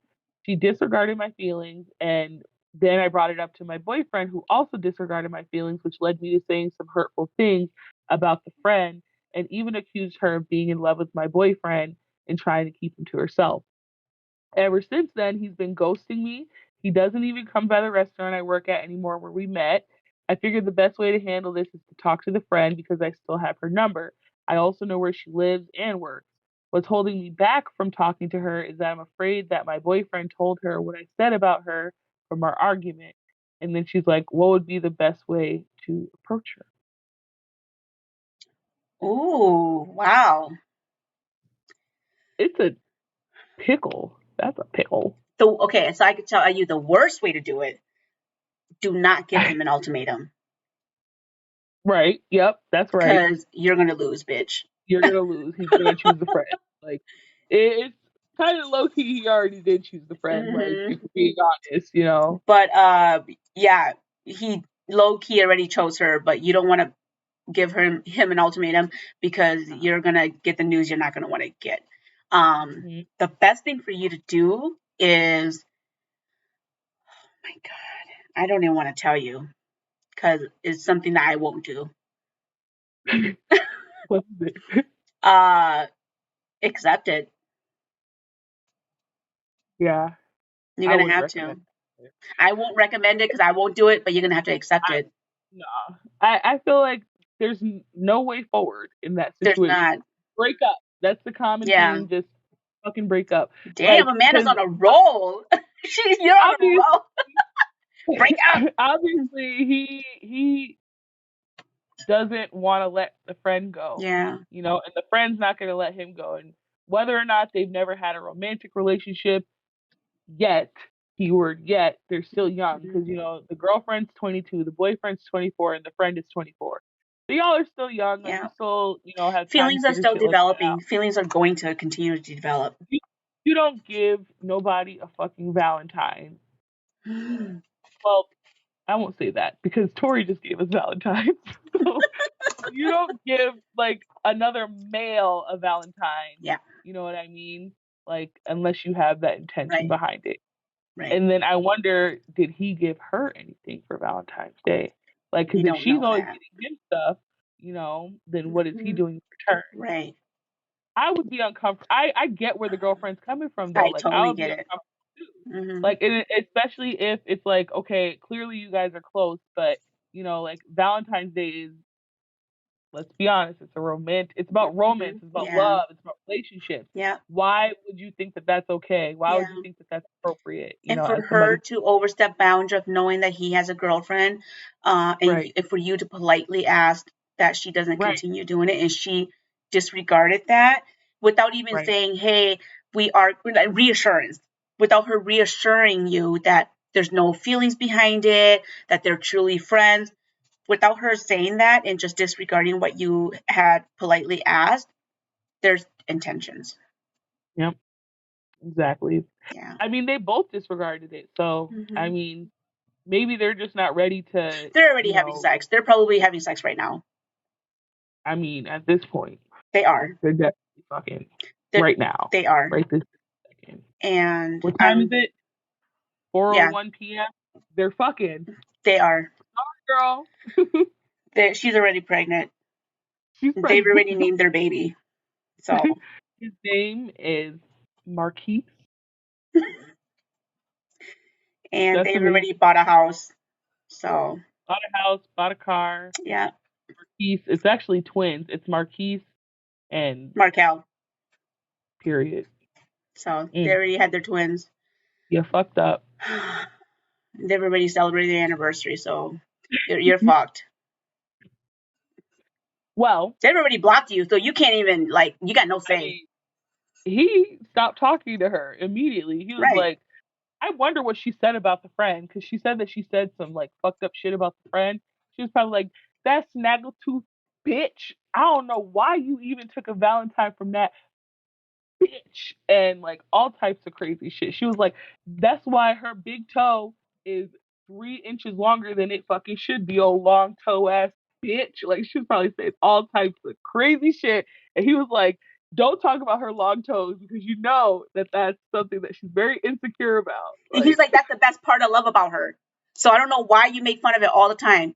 She disregarded my feelings, and then I brought it up to my boyfriend, who also disregarded my feelings, which led me to saying some hurtful things about the friend and even accused her of being in love with my boyfriend and trying to keep him to herself. Ever since then, he's been ghosting me. He doesn't even come by the restaurant I work at anymore where we met. I figured the best way to handle this is to talk to the friend because I still have her number. I also know where she lives and works. What's holding me back from talking to her is that I'm afraid that my boyfriend told her what I said about her from our argument. And then she's like, what would be the best way to approach her? Ooh, wow. It's a pickle. That's a pickle. So, okay, so I could tell you the worst way to do it. Do not give him an ultimatum Right. Yep. That's right. because you're going to lose, bitch. You're gonna lose. He's gonna choose the friend. Like it's kind of low key. He already did choose the friend. Like Hmm. if we're being honest. But yeah, he low key already chose her, but you don't want to give him an ultimatum because you're going to get the news you're not going to want to get. Hmm. The best thing for you to do is, oh my God, I don't even want to tell you because it's something that I won't do. What is it? Uh, accept it. Yeah, You're I going to wouldn't have recommend to. it. I won't recommend it because I won't do it, but you're going to have to accept I it. no. I feel like there's no way forward in that There's situation. not. Break up. That's the common Yeah. theme. Just fucking break up. Damn, Like Amanda's because on a roll. You're on a obviously, roll. Break up. obviously he doesn't want to let the friend go, Yeah. and the friend's not going to let him go. And whether or not they've never had a romantic relationship yet, keyword yet, they're still young because, Mhm. the girlfriend's 22, the boyfriend's 24, and the friend is 24. So y'all are still young. Like, Yeah. you still, have time to Feelings are figure still shit like that developing. out. Feelings are going to continue to develop. You don't give nobody a fucking Valentine. Yeah. Well, I won't say that because Tori just gave us Valentine's. So you don't give like another male a Valentine. You know what I mean? Like unless you have that intention Right. behind it. Right. And then I wonder, did he give her anything for Valentine's Day? Like, You because if don't she's know always that. getting him stuff, then what is he Mhm. doing in return? Right. I would be uncomfortable. I get where the girlfriend's coming from though. I Like I totally would be get it. uncomfortable too. Hmm. Like, and especially if it's like, okay, clearly you guys are close, but like Valentine's Day is, let's be honest, it's about romance, Hmm. it's about Yeah. love, it's about relationships. Yeah. Why would you think that that's okay? Why would Yeah. you think that that's appropriate? And for As somebody, her to overstep bounds of knowing that he has a girlfriend, right, and for you to politely ask that she doesn't right, continue doing it, and she disregarded that without even right, saying, "Hey, we are," like, reassurance, without her reassuring you that there's no feelings behind it, that they're truly friends, without her saying that and just disregarding what you had politely asked, there's intentions. yep, exactly. Yeah. I mean, they both disregarded it, so I Hmm. mean, maybe they're just not ready to, They're already having sex. They're probably having sex right now. I mean, at this point, They are. they're definitely fucking They're, right now, they are. right this second. And What time is it? yeah, 4:01 p.m. They're fucking. they are. Girl, She's already pregnant. she's They've pregnant. already named their baby. So, His name is Marquise. and That's they've amazing. already bought a house. So, Bought a house, bought a car. yeah, Marquise. It's actually twins. It's Marquise and Markel. period. So, they already had their twins. You fucked up. They've already celebrated their anniversary. So, you're fucked. Well, They've already blocked you. So, you can't even, like, you got no I say. mean, he stopped talking to her immediately. He was Right. like, I wonder what she said about the friend, because she said that she said some like fucked up shit about the friend. She was probably like, that snaggletooth bitch. I don't know why you even took a Valentine from that bitch, and like all types of crazy shit. She was like, that's why her big toe is 3 inches longer than it fucking should be, old long toe ass bitch. Like she was probably saying all types of crazy shit. And he was like, don't talk about her long toes because you know that that's something that she's very insecure about. And he's Like like, that's the best part I love about her. So I don't know why you make fun of it all the time.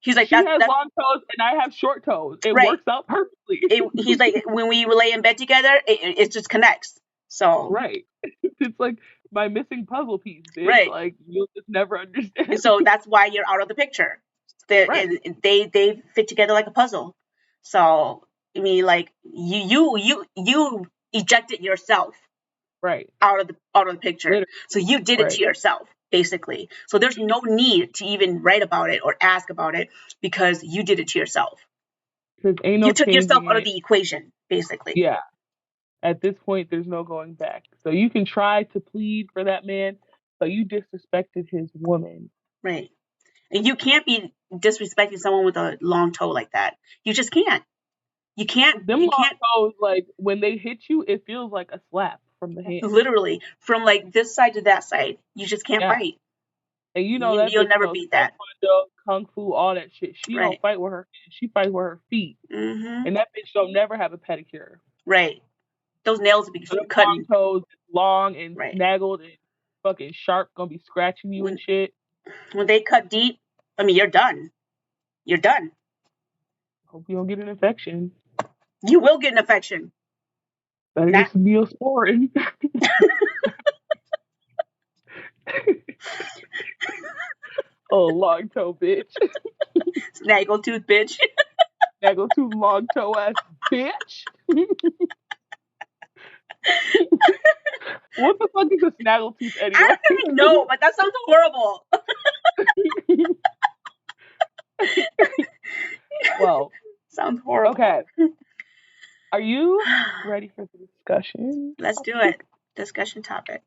He's like, she that's has that's long toes and I have short toes. It right. works out perfectly. He's like, when we lay in bed together, it just connects. So Right. It's like my missing puzzle piece, bitch. right. Like you'll just never And understand. so that's why you're out of the picture. Right. They fit together like a puzzle. So I mean, like you ejected yourself Right. out of the picture. Literally. So you did it Right. to yourself, basically. So there's no need to even write about it or ask about it because you did it to yourself. Because ain't You no took yourself changing out of it. the equation, basically. Yeah. At this point, there's no going back. So you can try to plead for that man, but you disrespected his woman. Right. And you can't be disrespecting someone with a long toe like that. You just can't. You can't. Them You long can't. toes, like when they hit you, it feels like a slap from the hand. Literally from like this side to that side. You just can't Yeah. fight. And you know that You'll bitch never knows beat that. taekwondo, kung fu, all that shit. She don't Right. fight with her hands. She fights with her feet. Mm-hmm. And that bitch don't never have a pedicure. Right. Those nails will be So them long cutting. toes, long and Right. snaggled and fucking sharp, gonna be scratching you and When shit. when they cut deep, I mean, you're done. You're done. Hope you don't get an infection. You will get an infection. Better Not get some Neosporin. Oh, long toe bitch. snaggletooth, bitch. Snaggle too long toe ass bitch. What the fuck is a snaggletooth I anyway? don't even know, but that sounds horrible. Well, Sounds horrible. okay. Are you ready for the discussion? Let's do it. Discussion topic.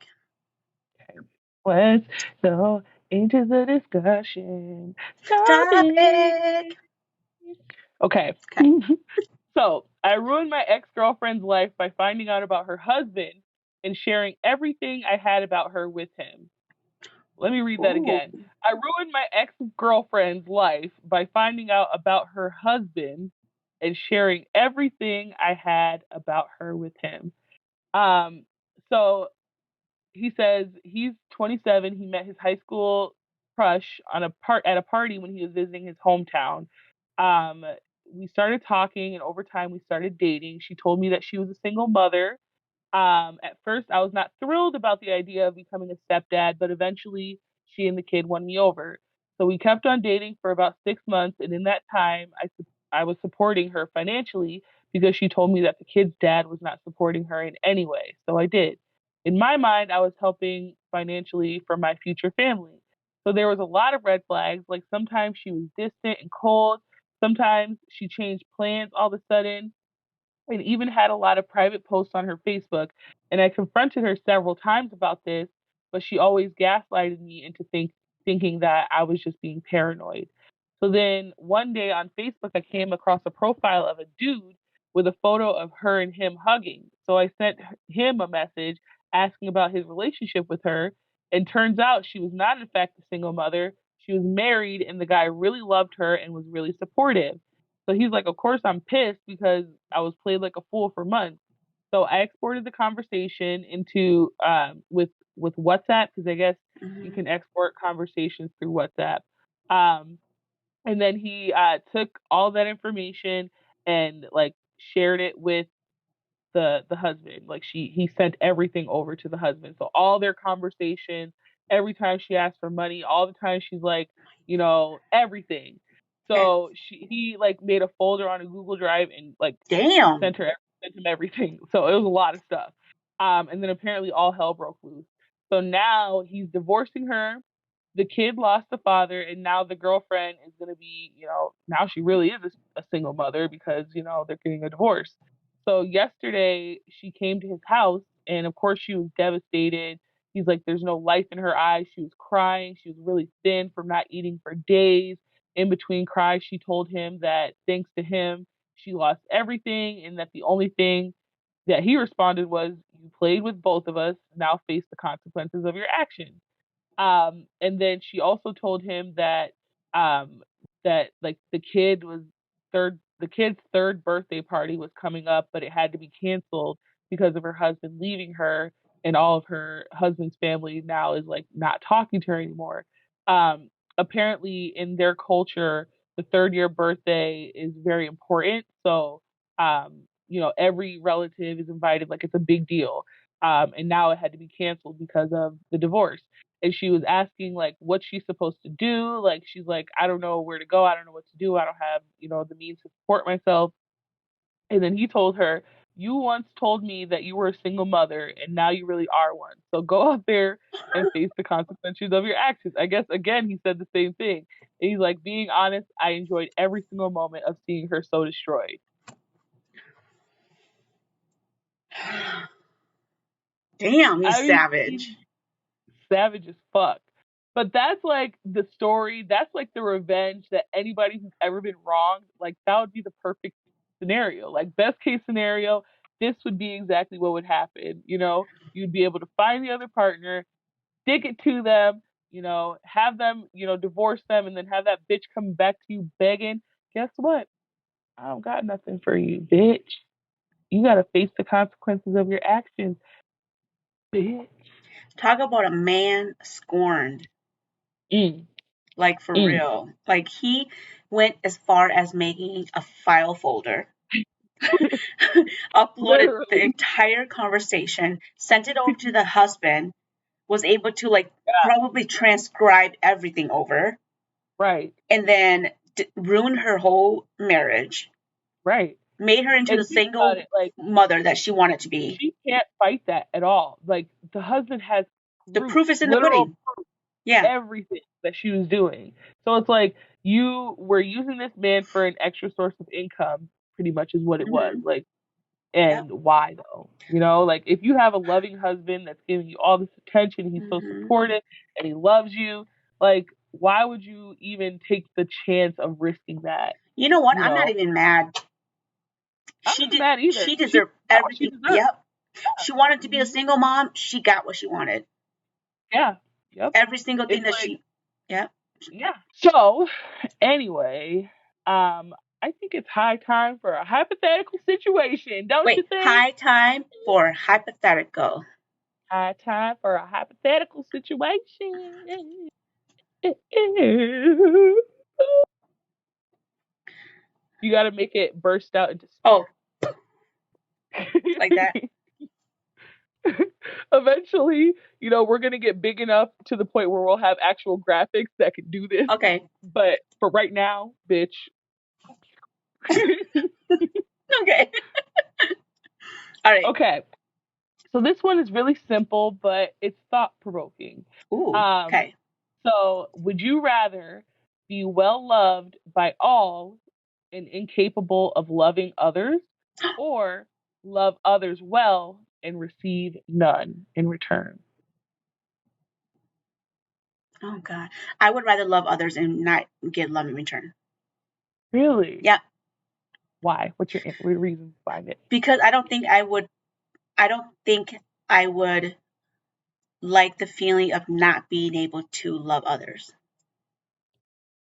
Okay. Let's go into the discussion topic. Topic. Okay. Okay. So, I ruined my ex girlfriend's life by finding out about her husband and sharing everything I had about her with him. Let me read that Ooh. again. I ruined my ex girlfriend's life by finding out about her husband and sharing everything I had about her with him. Um, so he says he's 27. He met his high school crush on at a party when he was visiting his hometown. Um, we started talking, and over time we started dating. She told me that she was a single mother. At first, I was not thrilled about the idea of becoming a stepdad, but eventually she and the kid won me over. So we kept on dating for about 6 months, and in that time, I was supporting her financially because she told me that the kid's dad was not supporting her in any way. So I did. In my mind, I was helping financially for my future family. So there was a lot of red flags. Like sometimes she was distant and cold. Sometimes she changed plans all of a sudden and even had a lot of private posts on her Facebook. And I confronted her several times about this, but she always gaslighted me into thinking that I was just being paranoid. So then one day on Facebook, I came across a profile of a dude with a photo of her and him hugging. So I sent him a message asking about his relationship with her. And turns out she was not, in fact, a single mother. She was married, and the guy really loved her and was really supportive. So he's like, of course I'm pissed because I was played like a fool for months. So I exported the conversation into with WhatsApp because I guess you Mm-hmm. can export conversations through WhatsApp. Um, and then he took all that information and like shared it with the husband. Like he sent everything over to the husband. So all their conversations, every time she asked for money, all the time she's like, everything. Okay. So he like made a folder on a Google Drive and like Damn. sent him everything. So it was a lot of stuff. And then apparently all hell broke loose. So now he's divorcing her. The kid lost the father, and now the girlfriend is going to be, now she really is a single mother because they're getting a divorce. So yesterday she came to his house, and of course she was devastated. He's like, there's no life in her eyes. She was crying. She was really thin from not eating for days. In between cries, she told him that thanks to him, she lost everything, and that the only thing that he responded was, "You played with both of us. Now face the consequences of your actions." And then she also told him um, that like the kid's third birthday party was coming up, but it had to be canceled because of her husband leaving her, and all of her husband's family now is like not talking to her anymore. Apparently, in their culture, the third year birthday is very important. So, every relative is invited, like it's a big deal. And now it had to be canceled because of the divorce. And she was asking like what she's supposed to do. Like she's like, I don't know where to go. I don't know what to do. I don't have, the means to support myself. And then he told her, "You once told me that you were a single mother, and now you really are one. So go out there and face the consequences of your actions." I guess again he said the same thing. And he's like, being honest, I enjoyed every single moment of seeing her so destroyed. Damn, he's I mean, savage. savage as fuck. But that's like the story. That's like the revenge that anybody who's ever been wronged, like that would be the perfect scenario. Like best case scenario, this would be exactly what would happen. You'd be able to find the other partner, stick it to them, have them, divorce them, and then have that bitch come back to you begging. Guess what? I don't got nothing for you, bitch. You gotta face the consequences of your actions, bitch. Talk about a man scorned. Mm, Like for mm. real. Like he went as far as making a file folder, uploaded the Literally. entire conversation, sent it over to the husband, was able to like Yeah, probably transcribe everything over, right. and then ruined her whole marriage, Right. made her into the And think about single it, like mother that she wanted to be. she can't fight that at all. Like the husband has The proof, proof is in the literal pudding. Yeah. everything that she was doing. So it's like you were using this man for an extra source of income, pretty much is what it was. Hmm. Like, Yep. and why though? Like if you have a loving husband that's giving you all this attention, he's so Hmm. supportive and he loves you, like why would you even take the chance of risking that? You know what? You I'm not know, even mad. I'm She not did. mad either. She She deserved got what she everything. deserved. Yep. She wanted to be a Mhm. single mom. She got what she wanted. Yeah. Yep. Every single thing It's that like, she. Yep. yeah. So, anyway, I think it's high time for a hypothetical situation, don't you Wait. think? High time for hypothetical. High time for a hypothetical situation. You got to make it burst out into Oh, like sparks. that. Eventually, we're going to get big enough to the point where we'll have actual graphics that can do this. Okay. But for right now, bitch. Okay. All right. Okay. So this one is really simple, but it's thought provoking. Ooh. Um, Okay. so would you rather be well loved by all and incapable of loving others, or love others well and receive none in return? Oh God. I would rather love others and not get love in return. Really? Yeah. Why? What's your reason behind it? Because I don't think I would. I don't think I would like the feeling of not being able to love others.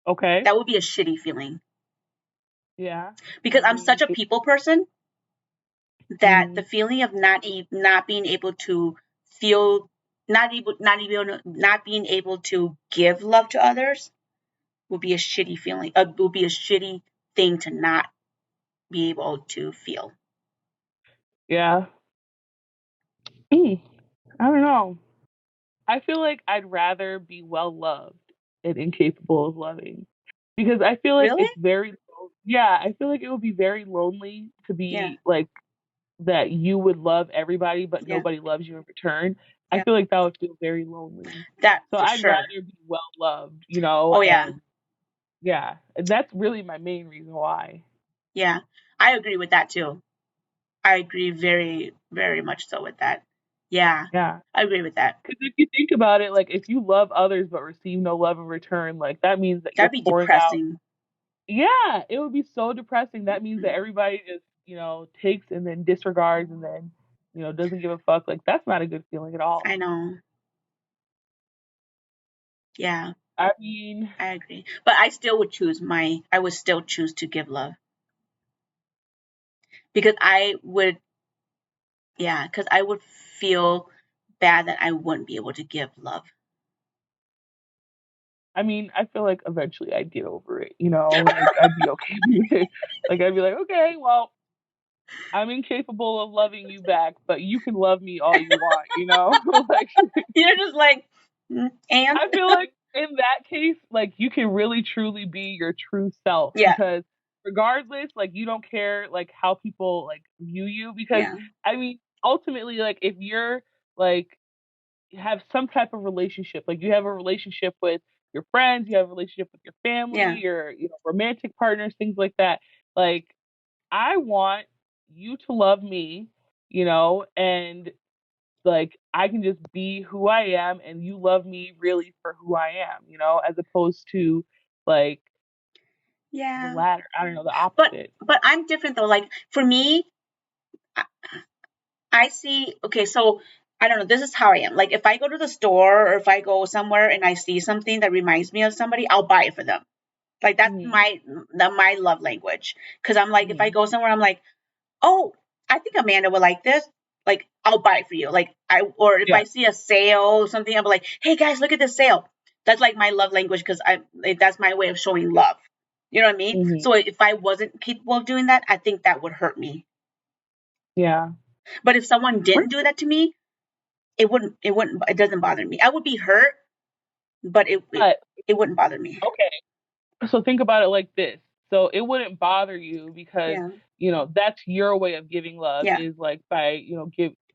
Okay. That would be a shitty feeling. Yeah. Because I I'm such mean, a people person that the mhm. feeling of not being able to feel not being able to give love to others would be a shitty feeling. Would be a shitty thing to not be able to feel. Yeah. Mm, I don't know. I feel like I'd rather be well loved and incapable of loving, because I feel like Really? it's yeah, I feel like it would be very lonely to Yeah. be like that you would love everybody but Yeah. nobody loves you in return. I Yeah. feel like that would feel very lonely. That So for I'd sure. rather be well loved, Oh yeah. and yeah, and that's really my main reason why. Yeah. I agree with that too. I agree very, very much so with that. Yeah, Yeah. I agree with that. Because if you think about it, like if you love others but receive no love in return, like that means that you're That'd be pouring out. depressing. Yeah, it would be so depressing. That means that Mhm. everybody just, takes and then disregards and then, doesn't give a fuck. Like that's not a good feeling at all. I know. Yeah, I mean, I agree. But I would still choose to give love because because I would feel bad that I wouldn't be able to give love. I feel like eventually I'd get over it, like I'd be okay with it. Like I'd be like, okay, well, I'm incapable of loving you back, but you can love me all you want. Like You're just like, and I feel like in that case, like you can really truly be your true self yeah, because regardless, like you don't care like how people like view you because yeah, ultimately like if you're like have some type of relationship, like you have a relationship with your friends, you have a relationship with your family, yeah, your romantic partners, things like that. Like I want you to love me, and like I can just be who I am and you love me really for who I am, as opposed to like the yeah. latter. I don't know, the But opposite. I'm different though. Like for me, I see. Okay, so I don't know. This is how I am. Like if I go to the store or if I go somewhere and I see something that reminds me of somebody, I'll buy it for them. Like that's Mhm. my love language. Because I'm like, if I Mhm. go somewhere, I'm like, oh, I think Amanda would like this. Like I'll buy it for you. Or if Yeah. I see a sale or something, I'm like, hey guys, look at this sale. That's like my love language because that's my way of showing love. You know what I mean? Mhm. So if I wasn't capable of doing that, I think that would hurt me. Yeah. But if someone didn't do that to me, it doesn't bother me. I would be hurt, but But it wouldn't bother me. okay. So think about it like this. So it wouldn't bother you because, Yeah, that's your way of giving love yeah, is like by,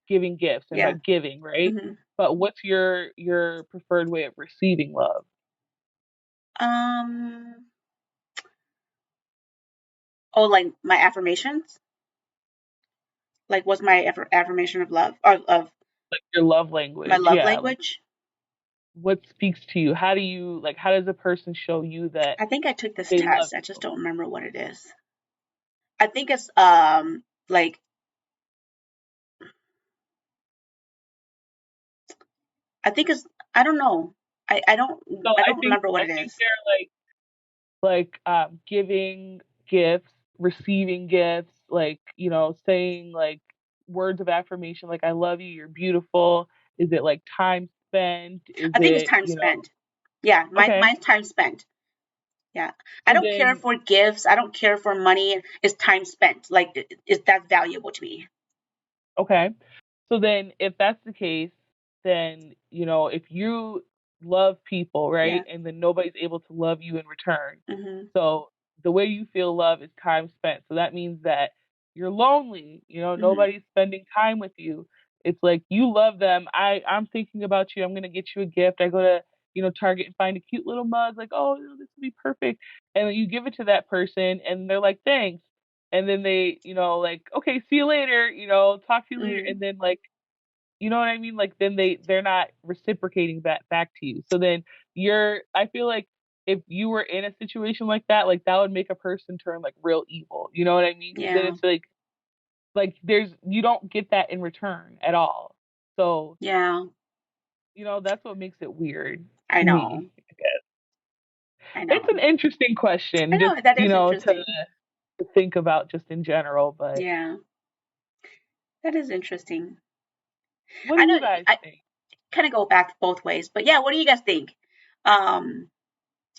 giving gifts and by yeah. giving, right? hmm But what's your preferred way of receiving love? Um. Oh, like my affirmations. Like, what's my affirmation of love of Like your love my language. love Yeah. Like language? what speaks to you? How does a person show you that I think I took this they love test. I just you? don't remember what it is. I think it's like I think it's I don't know. So I I don't think remember what I it think is. they're giving gifts, receiving gifts, like, saying like words of affirmation like I love you, you're beautiful. Is it like time spent? Is I think it's it, time spent. Yeah, okay. mine's time spent. Yeah. I So don't care then for gifts. I don't care for money. It's time spent. Like that's valuable to me. okay. So then, if that's the case, then, if you love people, right, Yeah. and then nobody's able to love you in return, Mhm. so the way you feel love is time spent. So that means that you're lonely, Mhm. nobody's spending time with you. It's like you love them. I'm thinking about you. I'm gonna get you a gift. I go to, Target and find a cute little mug, like, oh, this would be perfect. And then you give it to that person and they're like, thanks. And then they, like, okay, see you later, talk to you later. Mhm. And then like you know what I mean? Like then they're not reciprocating that back to you. So then I feel like if you were in a situation like that would make a person turn like real evil. You know what I mean? Because then Yeah. it's like there's you don't get that in return at all. So, Yeah. that's what makes it weird I to know. me. I guess. I It's an know. interesting I question, just know that is to interesting. think about just in general. But Yeah. That is interesting. what do I know you guys I think? kind of go back both ways, but yeah, what do you guys think? Um,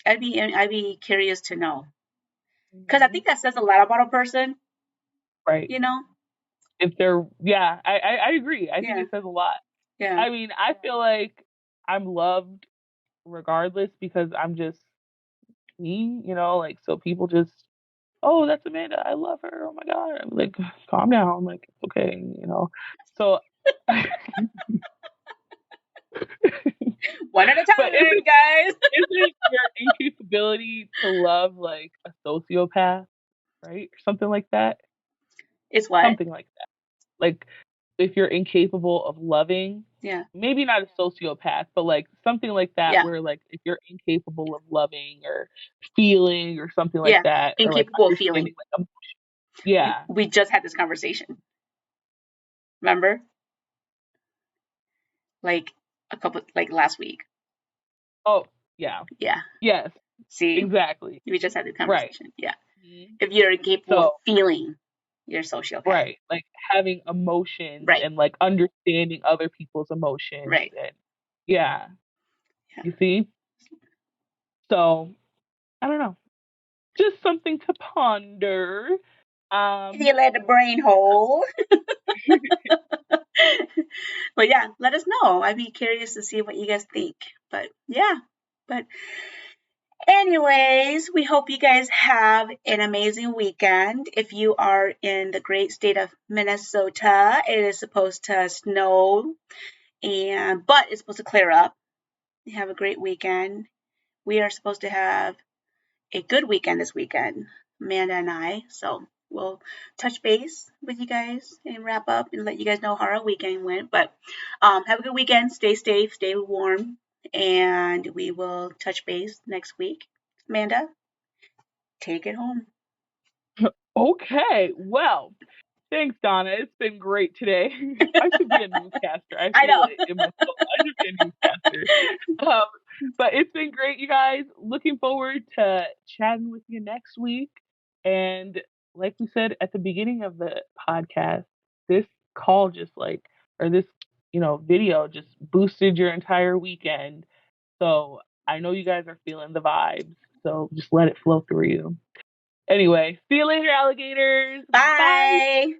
I'd be curious to know because I Mhm. think that says a lot about a person. Right. You know? If they're, yeah, I agree. I think Yeah. it says a lot. Yeah. I feel like I'm loved regardless because I'm just me, like so people just, oh, that's Amanda. I love her. Oh my God. I'm like, calm down. Like, it's okay. So, but One at a time, guys. isn't your incapability to love like a sociopath, right? Or something like that? It's what? Something like that. like if you're incapable of loving, Yeah. maybe not a sociopath, but like something like that, Yeah. where like if you're incapable of loving or feeling or something Yeah. like that, or like Incapable of understanding feeling. like yeah. We just had this conversation. Remember? Like last week. Oh, yeah. Yeah. Yes. See? Exactly. We just had this Right. conversation. Yeah. If you're incapable of feeling, you're a sociopath. Right. Like having emotions Right. and like understanding other people's emotions. Right. And yeah. You see? So I don't know. Just something to ponder. If you let the brain hold. But yeah, let us know. I'd be curious to see what you guys think. But yeah. But anyways, we hope you guys have an amazing weekend. If you are in the great state of Minnesota, it is supposed to snow but it's supposed to clear up. Have a great weekend. We are supposed to have a good weekend this weekend, Amanda and I. So we'll touch base with you guys and wrap up and let you guys know how our weekend went. But have a good weekend. Stay safe, stay warm, and we will touch base next week. Amanda, take it home. Okay. Well, thanks, Donna. It's been great today. I should be a newscaster. I I feel know. it in my soul. I should be a newscaster. But it's been great, you guys. Looking forward to chatting with you next week. And like we said at the beginning of the podcast, this call just or this, video just boosted your entire weekend. So I know you guys are feeling the vibes. So just let it flow through you. Anyway, see you later, alligators. Bye.